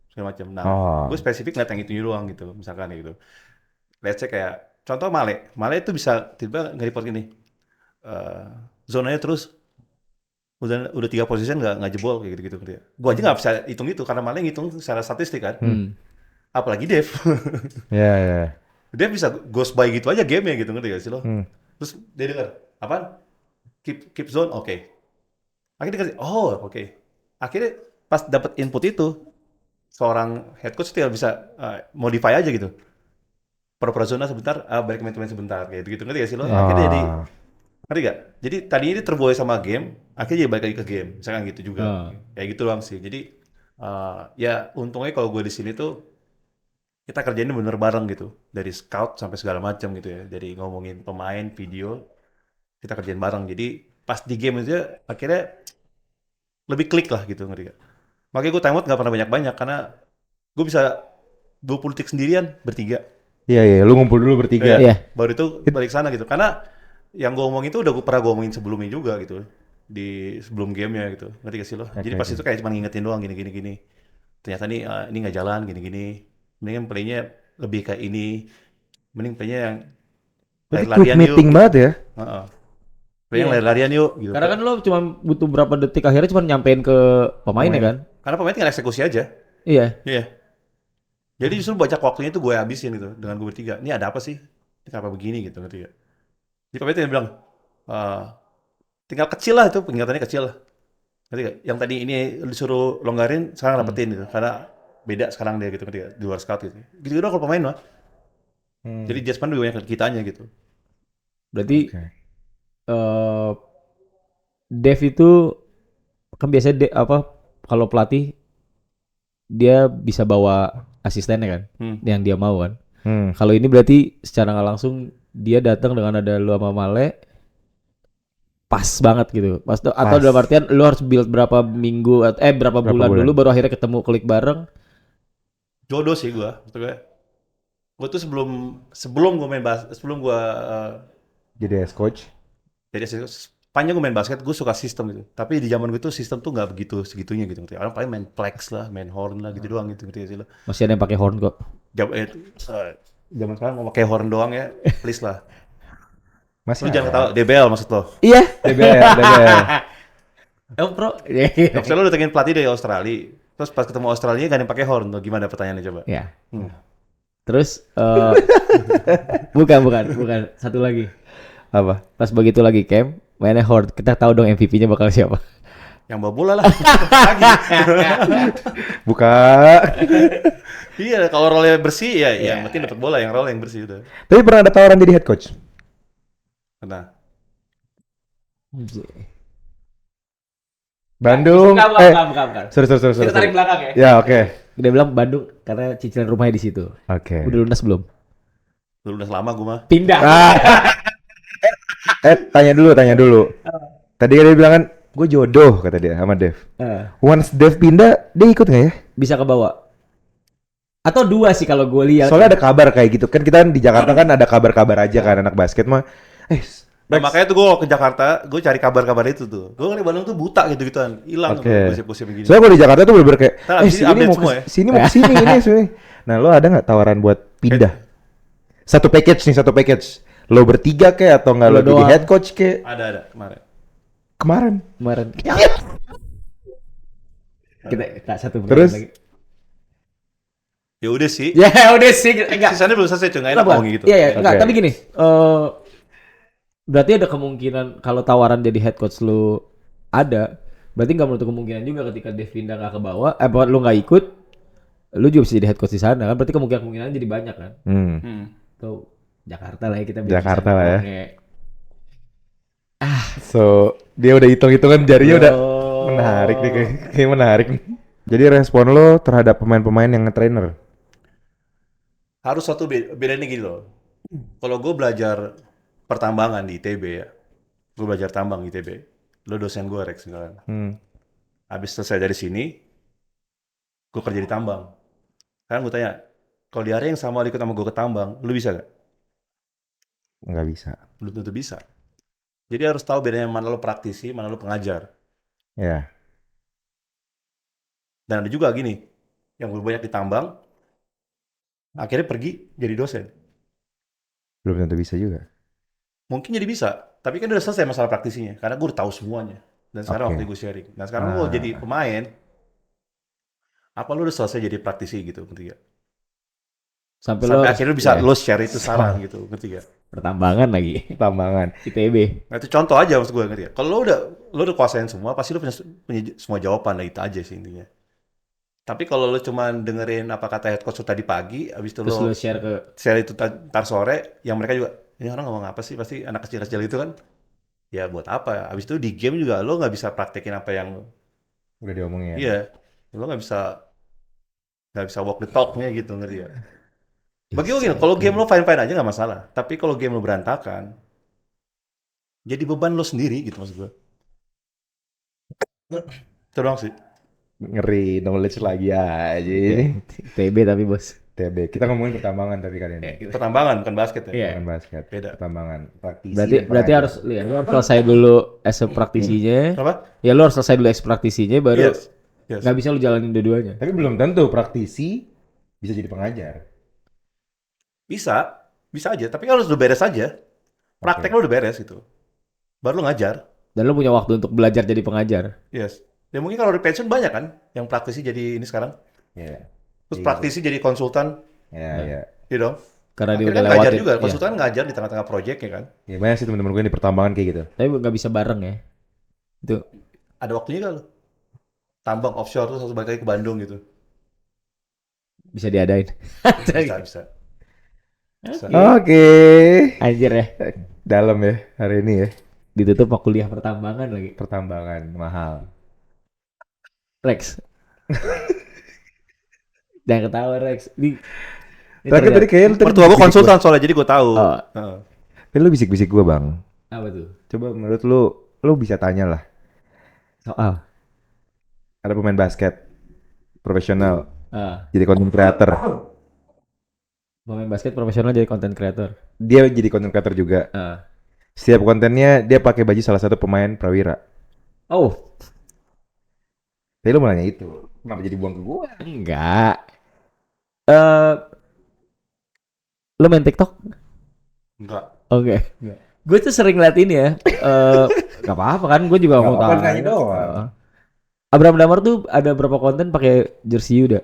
segala macam. Nah Oh. gue spesifik ngeliat yang itu doang gitu, misalkan gitu. Let's say kayak contoh Male itu bisa tiba-tiba nge-report gini, eh zonanya terus udah 3 position nggak jebol kayak gitu gitu. Gue aja nggak bisa hitung itu karena Male ngitung secara statistik kan. Apalagi Dev. Ya ya. Dev bisa ghost by gitu aja game gitu, ngerti gak sih lo? Terus dia dengar apaan? Keep zone, oke. Akhirnya dia kasih, oh oke. Akhirnya pas dapat input itu, seorang head coach tinggal bisa modify aja gitu. Pura-pura zona sebentar, balik main sebentar kayak gitu, ngerti gak sih lo? Akhirnya jadi, Ah. ngerti gak? Jadi tadinya dia terbuai sama game, akhirnya dia balik lagi ke game, misalkan gitu juga. Kayak gitu doang sih. Jadi ya untungnya kalau gue di sini tuh kita kerjainnya bener bareng gitu, dari scout sampai segala macam gitu ya. Jadi ngomongin pemain, video, kita kerjain bareng. Jadi pas di game itu akhirnya lebih klik lah gitu, ngerti gak? Makanya gue timeout nggak pernah banyak-banyak karena gue bisa 20 detik sendirian bertiga. Iya iya, lu ngumpul dulu bertiga. Ya, Iya. baru itu balik sana gitu. Karena yang gue omongin itu udah gue pernah gue omongin sebelumnya juga gitu. Di sebelum gamenya gitu. Ngerti gak sih lo? Jadi pas itu kayak cuma ngingetin doang gini. Ternyata nih ini nggak jalan gini. Mendingan playnya lebih kayak ini. Mending playnya yang Berarti quick lari-larian yuk. meeting banget ya? Heeh. Playnya yang Iya. lari-larian yuk gitu. Karena kan lo cuma butuh berapa detik akhirnya cuma nyampein ke pemainnya kan? Karena pemain tinggal eksekusi aja. Iya. Iya. Jadi justru banyak waktunya itu gue habisin gitu dengan gue bertiga. Ini ada apa sih? Ini kenapa begini gitu, ngerti gak? Jadi Pak Peter bilang, eh, tinggal kecil lah itu, pengingatannya kecil lah. Ngerti nggak? Yang tadi ini disuruh longgarin, sekarang dapetin gitu. Karena beda sekarang dia gitu, ngerti nggak? Di luar scout gitu. Gitu doang kalau pemain mah. Jadi adjustment lebih banyak ke kitanya gitu. Berarti Oke. eh Dev itu kan biasanya kalau pelatih dia bisa bawa asistennya kan, yang dia mau kan. Kalau ini berarti secara nggak langsung dia datang dengan ada lu sama Male pas banget gitu. Atau dalam artian lu harus build berapa minggu berapa bulan dulu baru akhirnya ketemu klik bareng. Jodoh sih gua. Maksudnya, gua tuh sebelum gua main sebelum gua Jadi as coach. jadi sepanjang gue main basket, gue suka sistem gitu. Tapi di zaman gue tuh sistem tuh nggak begitu segitunya gitu. Orang paling main flex lah, main horn lah gitu doang gitu sih lo. Masih ada yang pakai horn kok. Zaman sekarang mau pakai horn doang ya, please lah. Masih Lu jangan ada. ketawa, DBL maksud lo. Iya. DBL. Bro. Maksudnya lu datengin pelatih dari Australia, terus pas ketemu Australia gak ada yang pakai horn tuh, gimana pertanyaannya coba? Ya. Terus bukan satu lagi. Apa? Pas begitu lagi camp, mainnya horn. Kita tahu dong MVP-nya bakal siapa. Yang bawa bola lah. Lagi. Buka. Iya, kalau role bersih ya, yang penting dapat bola, yang role yang bersih udah. Tapi pernah ada tawaran jadi head coach? Nah, Bandung. Bukan. Sorry. Kita tarik belakang ya. Ya, oke. Dia bilang Bandung karena cicilan rumahnya di situ. Oke. Udah lunas belum? lu udah lama gue mah. Pindah. Tanya dulu. Tadi kan dia bilang kan, gue jodoh kata dia sama Dev. Once Dev pindah, dia ikut nggak ya? Bisa ke bawah. Atau dua sih kalau gue lihat. Soalnya ada kabar kayak gitu kan, kita kan di Jakarta kan ada kabar-kabar aja kan anak basket mah. Nah, makanya tuh gue ke Jakarta, gue cari kabar-kabar itu tuh. Gue kan di Bandung tuh buta gitu-gituan, hilang tuh gosip-gosip begini. Soalnya kalau di Jakarta tuh bener-bener kayak, Nah, abis ini sini update mau semua ya. sini mau kesini ini. Nah, lo ada nggak tawaran buat pindah? Satu package. Lo bertiga kayak atau nggak lo jadi doang. head coach kayak Ada kemarin. Kita satu Terus? lagi. Ya udah sih. Ya udah sih, enggak. Sisanya belum selesai cuy, nggak enak ngomong gitu. Iya, enggak, Oke. tapi gini, berarti ada kemungkinan kalau tawaran jadi head coach lu ada, berarti nggak menutup kemungkinan juga ketika Devinda nggak ke bawah, buat lu nggak ikut, lu juga bisa jadi head coach di sana kan, berarti kemungkinan jadi banyak kan. Tuh Jakarta lah ya kita bilang Jakarta di sana. lah ya. Oke. So, dia udah hitung-hitungan jarinya udah menarik nih kayak menarik nih. Jadi respon lo terhadap pemain-pemain yang nge-trainer? Harus satu bedanya gini loh. Kalau gue belajar pertambangan di ITB ya, gue belajar tambang di ITB. Lo dosen gue Rex misalkan. Habis selesai dari sini, gue kerja di tambang. Sekarang gue tanya, kalau di area yang sama ikut sama gue ke tambang, lu bisa gak? Nggak bisa. Belum tentu bisa. Jadi harus tahu bedanya mana lo praktisi, mana lo pengajar. Ya. Dan ada juga gini, yang gue banyak di tambang, akhirnya pergi jadi dosen. Belum tentu bisa juga. Mungkin jadi bisa, tapi kan udah selesai masalah praktisinya, karena gue udah tahu semuanya. Dan sekarang waktu gue sharing. Nah sekarang gue jadi pemain, apa lo udah selesai jadi praktisi gitu, ngerti gak? Sampai Akhirnya lo bisa lo share itu saran gitu, ngerti gak? pertambangan lagi. Tambangan. ITB. Nah itu contoh aja maksud gue, ngerti gak? Kalau lo udah kuasain semua, pasti lo punya semua jawaban lah, itu aja sih intinya. Tapi kalau lo cuma dengerin apa kata head coach tadi pagi, abis itu Terus lo lu share ke share itu ntar sore, yang mereka juga, ini orang ngomong apa sih, pasti anak kecil-kecil itu kan, ya buat apa? Abis itu di game juga lo nggak bisa praktekin apa yang, Udah diomongin. iya, lo nggak bisa walk the talk-nya gitu, ngerti ya? Bagi gue gini, kalau game lo fine-fine aja nggak masalah, tapi kalau game lo berantakan, jadi beban lo sendiri gitu maksud gue. Itu doang sih. Ngeri knowledge lagi aja ini. ITB tapi bos. TB. Kita ngomongin pertambangan tapi kali ini. Pertambangan bukan basket ya. Iya. Bukan basket. Beda. Pertambangan. Praktisi. Berarti pengajar. harus lihat, lu harus selesai dulu as a praktisinya. Apa? Ya lu harus selesai dulu as praktisinya baru Yes. nggak bisa lu jalanin dua-duanya. Tapi belum tentu praktisi bisa jadi pengajar. Bisa aja, tapi harus udah beres aja. Praktek lo udah beres gitu. Baru lo ngajar. Dan lu punya waktu untuk belajar jadi pengajar. Yes. Ya mungkin kalau di pensiun banyak kan yang praktisi jadi ini sekarang. Iya. Terus praktisi jadi konsultan, Iya. gitu dong. karena dia Akhirnya udah kan ngajar lewatin. juga, Iya. konsultan ngajar di tengah-tengah project ya kan. Ya banyak sih teman-teman gue yang di pertambangan kayak gitu. Tapi nggak bisa bareng ya. Itu Ada waktunya kan lo. Tambang offshore terus harus balik lagi ke Bandung gitu. bisa diadain. Bisa. Oke. Anjir ya. Dalam ya hari ini ya. Ditutup sama kuliah pertambangan lagi. Pertambangan mahal. Rex. Jangan ketawa Rex. Ini Tadi ternyata- kayaknya lu tadi Mertua gue bisik-bisik konsultan soalnya jadi gue tahu. Oh. Heeh. Tapi lu bisik-bisik gue bang. apa tuh? Coba menurut lu bisa tanya lah. Soal. Ada pemain basket profesional Ah, jadi content creator. pemain basket profesional jadi content creator. Dia jadi content creator juga. Ah. Setiap kontennya dia pakai baju salah satu pemain Prawira. Oh, Tapi lu mau nanya itu. Kenapa jadi buang ke gue? enggak. Lo main TikTok? Enggak. Oke. Gue tuh sering liat ini ya. Gak apa-apa kan, gue juga Nggak mau apa-apa, tahu. nanya doang. Abraham Damar tuh ada berapa konten pakai jersey Yuda?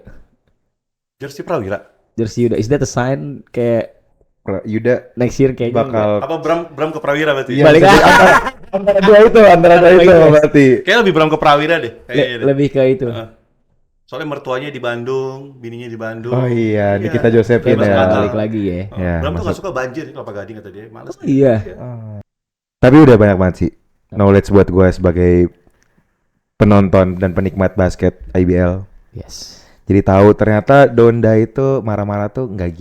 Jersey Prawira. Jersey Yuda, is that a sign kayak Yuda next year kayaknya bakal Apa Bram ke Prawira berarti? Iya, Balik jadi lagi. antara dua itu berarti. Kayaknya lebih Bram ke Prawira deh. Kayaknya deh. lebih ke itu. Heeh. Soalnya mertuanya di Bandung, bininya di Bandung. Oh iya, Iya. Nikita Josephine Kayak ya. masuk akal. Balik lagi ya. Oh, Ya, Bram tuh masuk. gak suka banjir Kelapa Gading kata dia. Males. Iya. Tapi udah banyak banget sih knowledge buat gue sebagai penonton dan penikmat basket IBL. Yes. Jadi tahu ternyata Donda itu marah-marah tuh nggak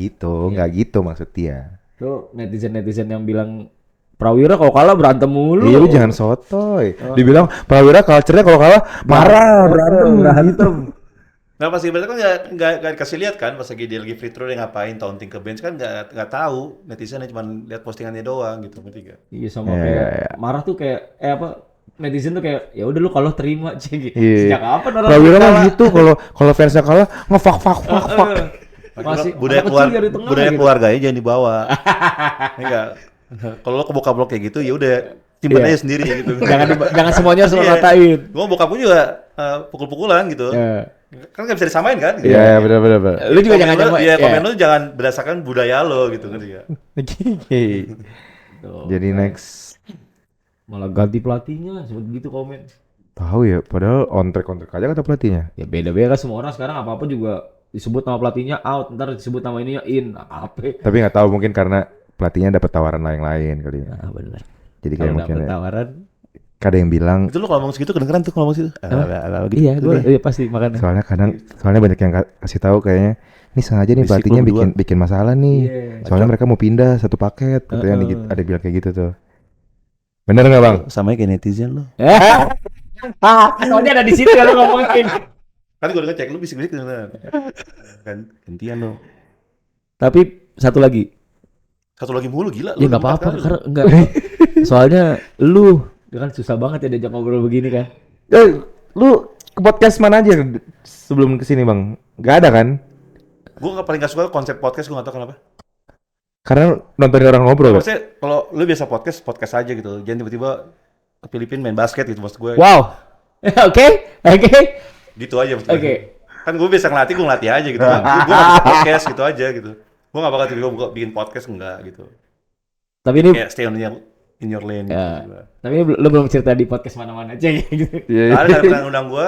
gitu maksud dia. Tuh netizen yang bilang Prawira kalau kalah berantem mulu. Iya lu jangan sotoy. Dibilang Prawira culture-nya kalau kalah marah, berantem. Nah pas Gilbert kan nggak dikasih lihat kan pas lagi dia lagi free throw dia ngapain taunting ke bench kan nggak tahu netizen cuma lihat postingannya doang gitu ngerti gak? Iya sama Iya, kayak iya. marah tuh kayak apa netizen tuh kayak ya udah lu kalau terima cek gitu. Iya. Sejak kapan orang Prawira mah kalah? gitu kalau fansnya kalah ngefak. Masih budaya anak kecil dari tengah budaya gitu. keluarganya jangan dibawa. Enggak. Kalau lo ke bokap lo kayak gitu ya udah simpen Iya. aja sendiri gitu. jangan semuanya harus lo Iya. katain. Gua bokap gue juga pukul-pukulan gitu. Ya. Kan nggak bisa disamain kan? Gitu. Iya, benar. Lu juga jangan Komen lo- nyamain. Iya, Ya. komen lo jangan berdasarkan budaya lo gitu ngerti gak? Tuh. Jadi next Malah ganti pelatihnya sebut gitu komen. tahu ya, padahal on track aja kata pelatihnya. Ya beda-beda kan semua orang sekarang apa-apa juga disebut nama pelatihnya out, ntar disebut nama ininya in. Apa? Tapi nggak tahu mungkin karena pelatihnya dapat tawaran lain kali. Nah, benar. Jadi kayak Kalau mungkin dapet ya, tawaran, ada yang bilang Itu lo kalau ngomong segitu kedengeran tuh kalau ngomong segitu. iya gue pasti makanya. soalnya banyak yang kasih tahu kayaknya ini sengaja nih Berisik pelatihnya lu berdua. bikin masalah nih. Iya. Soalnya mereka mau pindah satu paket, katanya ada yang bilang kayak gitu tuh. Bener nggak bang? Sama kayak netizen lo. Soalnya ada di situ ya lu ngomongin. Kan gue udah ngecek lu bisik-bisik kedengeran. Kan gantian lo. Tapi satu lagi, Satu lagi mulu gila ya lu. nggak apa-apa, 4 kali lu. karena enggak. Soalnya lu kan susah banget ya diajak ngobrol begini kan. Lu ke podcast mana aja sebelum kesini bang? Gak ada kan? Gue paling gak suka konsep podcast, gue gak tau kenapa. Karena nontonin orang ngobrol kan? Maksudnya kalau lu biasa podcast aja gitu. Jangan tiba-tiba ke Filipina main basket gitu maksud gue. Wow. Oke. Gitu aja maksud gue. Oke. Kan gue biasa ngelatih aja gitu. Gue gak bisa podcast gitu aja gitu. Gue gak bakal tiba-tiba bikin podcast enggak gitu. Tapi ini Kayak stay in your lane Ya. gitu. tapi ini lu belum cerita di podcast mana-mana aja gitu. Iya. Ada yang pernah undang gue,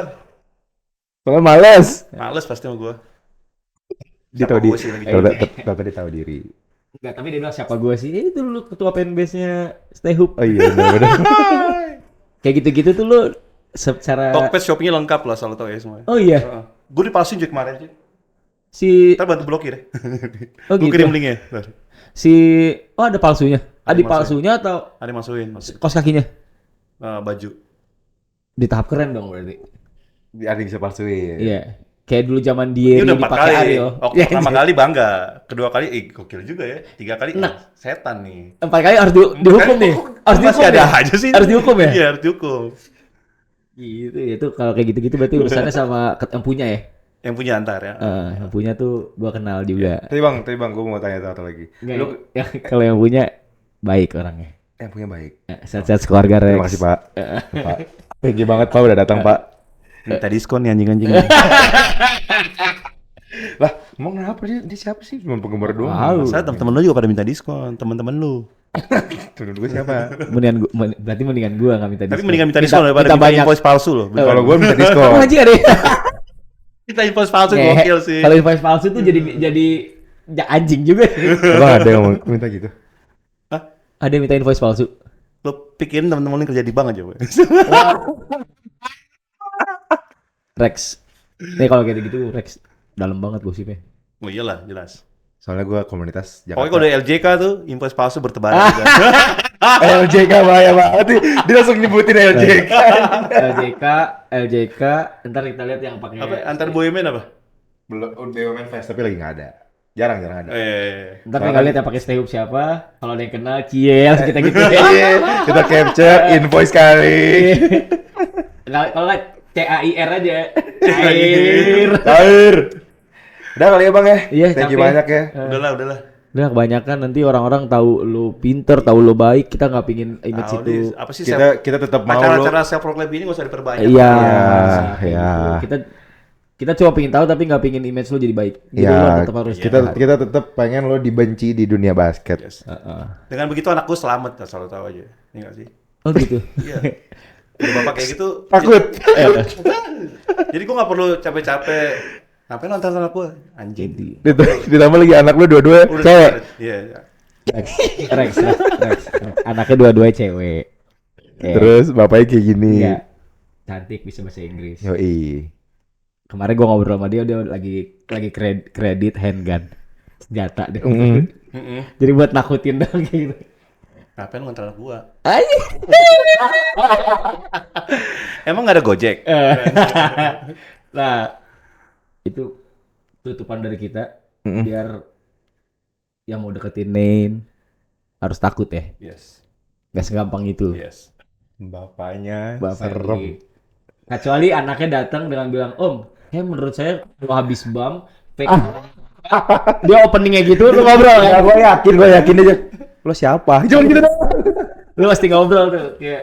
Soalnya males. males pasti sama gue. Dia tahu Siapa diri. gua sih lagi? Tadi tahu diri. Enggak, tapi dia bilang siapa gue sih? Itu lu ketua fanbase-nya Stay Hoop. Oh iya benar. Kayak gitu-gitu tuh lu secara Tokped Shopee-nya lengkap lah, selalu tau ya semua. Oh iya. Gue dipalsuin juga kemarin sih. Si Ntar bantu blokir ya. Oh Gue gitu. kirim linknya. Ntar. Ada palsunya. Ada Ada palsunya atau Ada masukin kos kakinya? baju. Di tahap keren dong berarti. Ada yang bisa palsuin. Iya. Kayak dulu zaman Ini dia udah 4 dipakai kali. Ariel. Iya, Pertama kali bangga, kedua kali gokil juga ya. 3 kali Nah. setan nih. 4 kali harus dihukum nih. Harus Masih dihukum ada ya? aja sih. Harus dihukum ya? Iya, harus dihukum. Gitu ya. Itu kalau kayak gitu-gitu berarti urusannya sama yang punya ya. Yang punya antar ya. Yang punya tuh gua kenal juga. Tapi bang, gue mau tanya satu lagi. Nggak, kalau yang punya baik orangnya. Yang punya baik. Sehat-sehat keluarga Rex. Terima kasih pak. Pak. Thank you banget pak udah datang pak. Minta diskon nih anjing-anjing. Lah, Emang kenapa dia siapa sih? Cuma penggemar doang. Tahu. Saya teman-teman lu juga pada minta diskon, teman-teman lu. Temen gue siapa? Berarti mendingan gua nggak minta Tapi diskon. mendingan minta diskon daripada minta minta banyak. invoice palsu loh. Kalau gue minta diskon. Oh, anjing ada ya? Minta invoice palsu Ngehe. gokil sih. Kalau invoice palsu tuh jadi anjing juga. Emang ada yang mau minta gitu? Hah? Ada yang minta invoice palsu. Lo pikirin teman-teman lu yang kerja di bank aja, Boy. Rex. Nih kalau kayak gitu Rex dalam banget gosipnya. Oh iyalah, jelas. Soalnya gue komunitas Pokoknya Jakarta. kalau udah LJK tuh invoice palsu bertebaran juga. LJK bahaya banget nih. Dia langsung nyebutin LJK. LJK, ntar kita lihat yang pakai Apa antar boymen apa? Belum BUMN Fest tapi lagi nggak ada. Jarang ada. Ntar tinggal lihat yang pakai stay up siapa. Kalau ada yang kenal, Ciel kita gitu. Kita capture invoice kali. Kalau nggak CAIR aja. Cair. Cair. Udah kali ya Bang ya. Iya, Thank you capek. banyak ya. Udahlah. Udah kebanyakan nanti orang-orang tahu lu pinter, tahu lu baik, kita nggak pingin image Tahu itu. nih, apa sih Kita tetap mau lo. acara self proclaim ini nggak usah diperbanyak. Iya. Iya. Kita cuma pingin tahu tapi nggak pingin image lu jadi baik. Jadi lu Ya, tetap harus kita tetap pengen lo dibenci di dunia basket. Yes. Dengan begitu anakku selamat, asal lo tahu aja. Ini nggak sih? Oh gitu. Iya. Udah bapak kayak gitu. Takut. Jadi gue nggak perlu capek-capek. Ngapain nonton anak gue? Anjing. Ditambah lagi anak lo dua-dua Udah cewek. Iya. Rex. Anaknya dua-dua cewek. Terus bapaknya kayak gini. Iya. Cantik bisa bahasa Inggris. Yoi. Kemarin gua ngobrol sama dia lagi kredit handgun senjata deh. Jadi buat nakutin dong kayak gitu. Ngapain nonton anak gue? Ayo. Emang nggak ada Gojek? Nah, itu tutupan dari kita biar yang mau deketin Nain harus takut ya. Yes. Gak segampang itu. Yes. Bapaknya Bapak serem. ini. Kecuali anaknya datang dengan bilang, "Om, menurut saya kalau habis bam fake." Dia openingnya gitu, lu ngobrol Ya, ya? gue yakin aja. Lo siapa? Cuman gitu doang. Lu pasti ngobrol tuh kayak,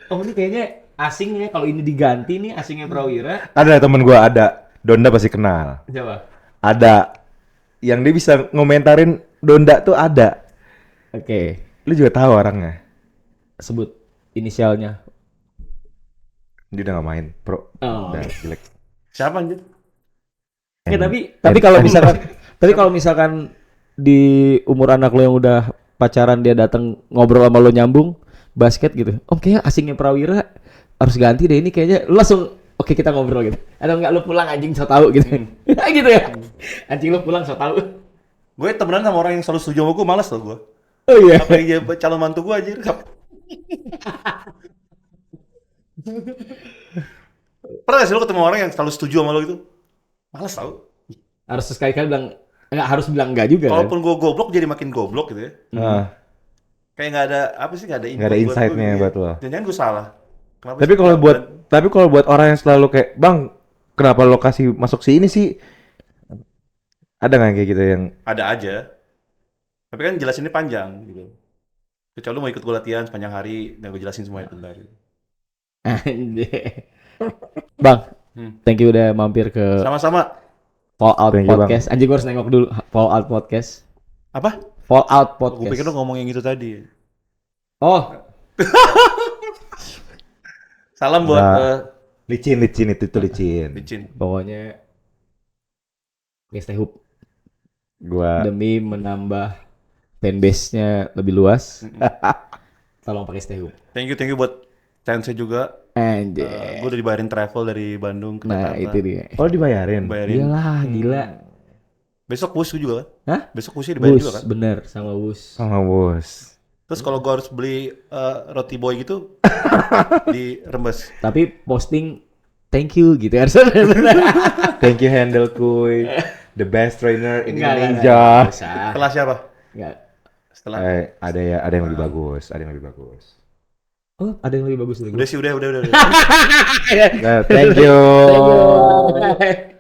"Oh, ini kayaknya asing ya, kalau ini diganti nih asingnya Prawira." Ada temen gue ada. Donda pasti kenal. Siapa? Ada. Yang dia bisa ngomentarin Donda tuh ada. Oke, Lu juga tahu orangnya. sebut inisialnya. Dia udah gak main pro. Oh. Udah jelek. Siapa anjir? Oke, tapi kalau misalkan di umur anak lo yang udah pacaran dia datang ngobrol sama lo nyambung basket gitu. Om kayaknya asingnya Prawira harus ganti deh ini kayaknya. Lu langsung oke kita ngobrol gitu. Atau enggak lu pulang anjing so tau gitu. Gitu ya. Anjing lu pulang so tau. Gue temenan sama orang yang selalu setuju sama gue, males tau gue. Oh iya. Apa dia calon mantu gue anjir? Pernah gak sih lo ketemu orang yang selalu setuju sama lo gitu? Males tau. Harus sekali-kali bilang enggak, harus bilang enggak juga kan. Walaupun gue goblok jadi makin goblok gitu ya. Nah, Kayak nggak ada apa sih, nggak ada nggak ada insight-nya buat lo. Jangan gue salah. Kenapa Tapi sih? kalau buat orang yang selalu kayak, "Bang, kenapa lo kasih masuk si ini sih?" Ada nggak kayak gitu yang ada aja. Tapi kan jelasinnya panjang gitu. Kecuali lu mau ikut gue latihan sepanjang hari dan gue jelasin semua itu bentar. Anjir. Bang, thank you udah mampir ke Sama-sama. Fallout Thank you, Bang. Podcast. Anjing gue harus nengok dulu Fallout Podcast. Apa? Fallout Gue Podcast. pikir lu ngomong yang itu tadi. Oh, Salam buat Nah. licin itu licin. Licin. pokoknya pakai stay hoop Gua demi menambah fanbase-nya lebih luas. Tolong pakai stay hoop. Thank you buat chance juga. Anjir. Gue udah dibayarin travel dari Bandung ke Nah, Jakarta. itu dia. oh dibayarin. Bayarin. Iyalah, gila. Besok Wus juga kan? Hah? Besok Wusnya dibayar Wus, juga kan? bener sama Wus. Sama bos. Terus kalau gue harus beli roti boy gitu di Rembes. Tapi posting thank you gitu harus. Thank you handle kuy. The best trainer in Enggak Indonesia. usah. Setelah siapa? Enggak. Setelah. Ada yang lebih bagus, ada yang lebih bagus. Oh, ada yang lebih bagus dari gue. Udah sih, udah. Nah, thank you. Thank you.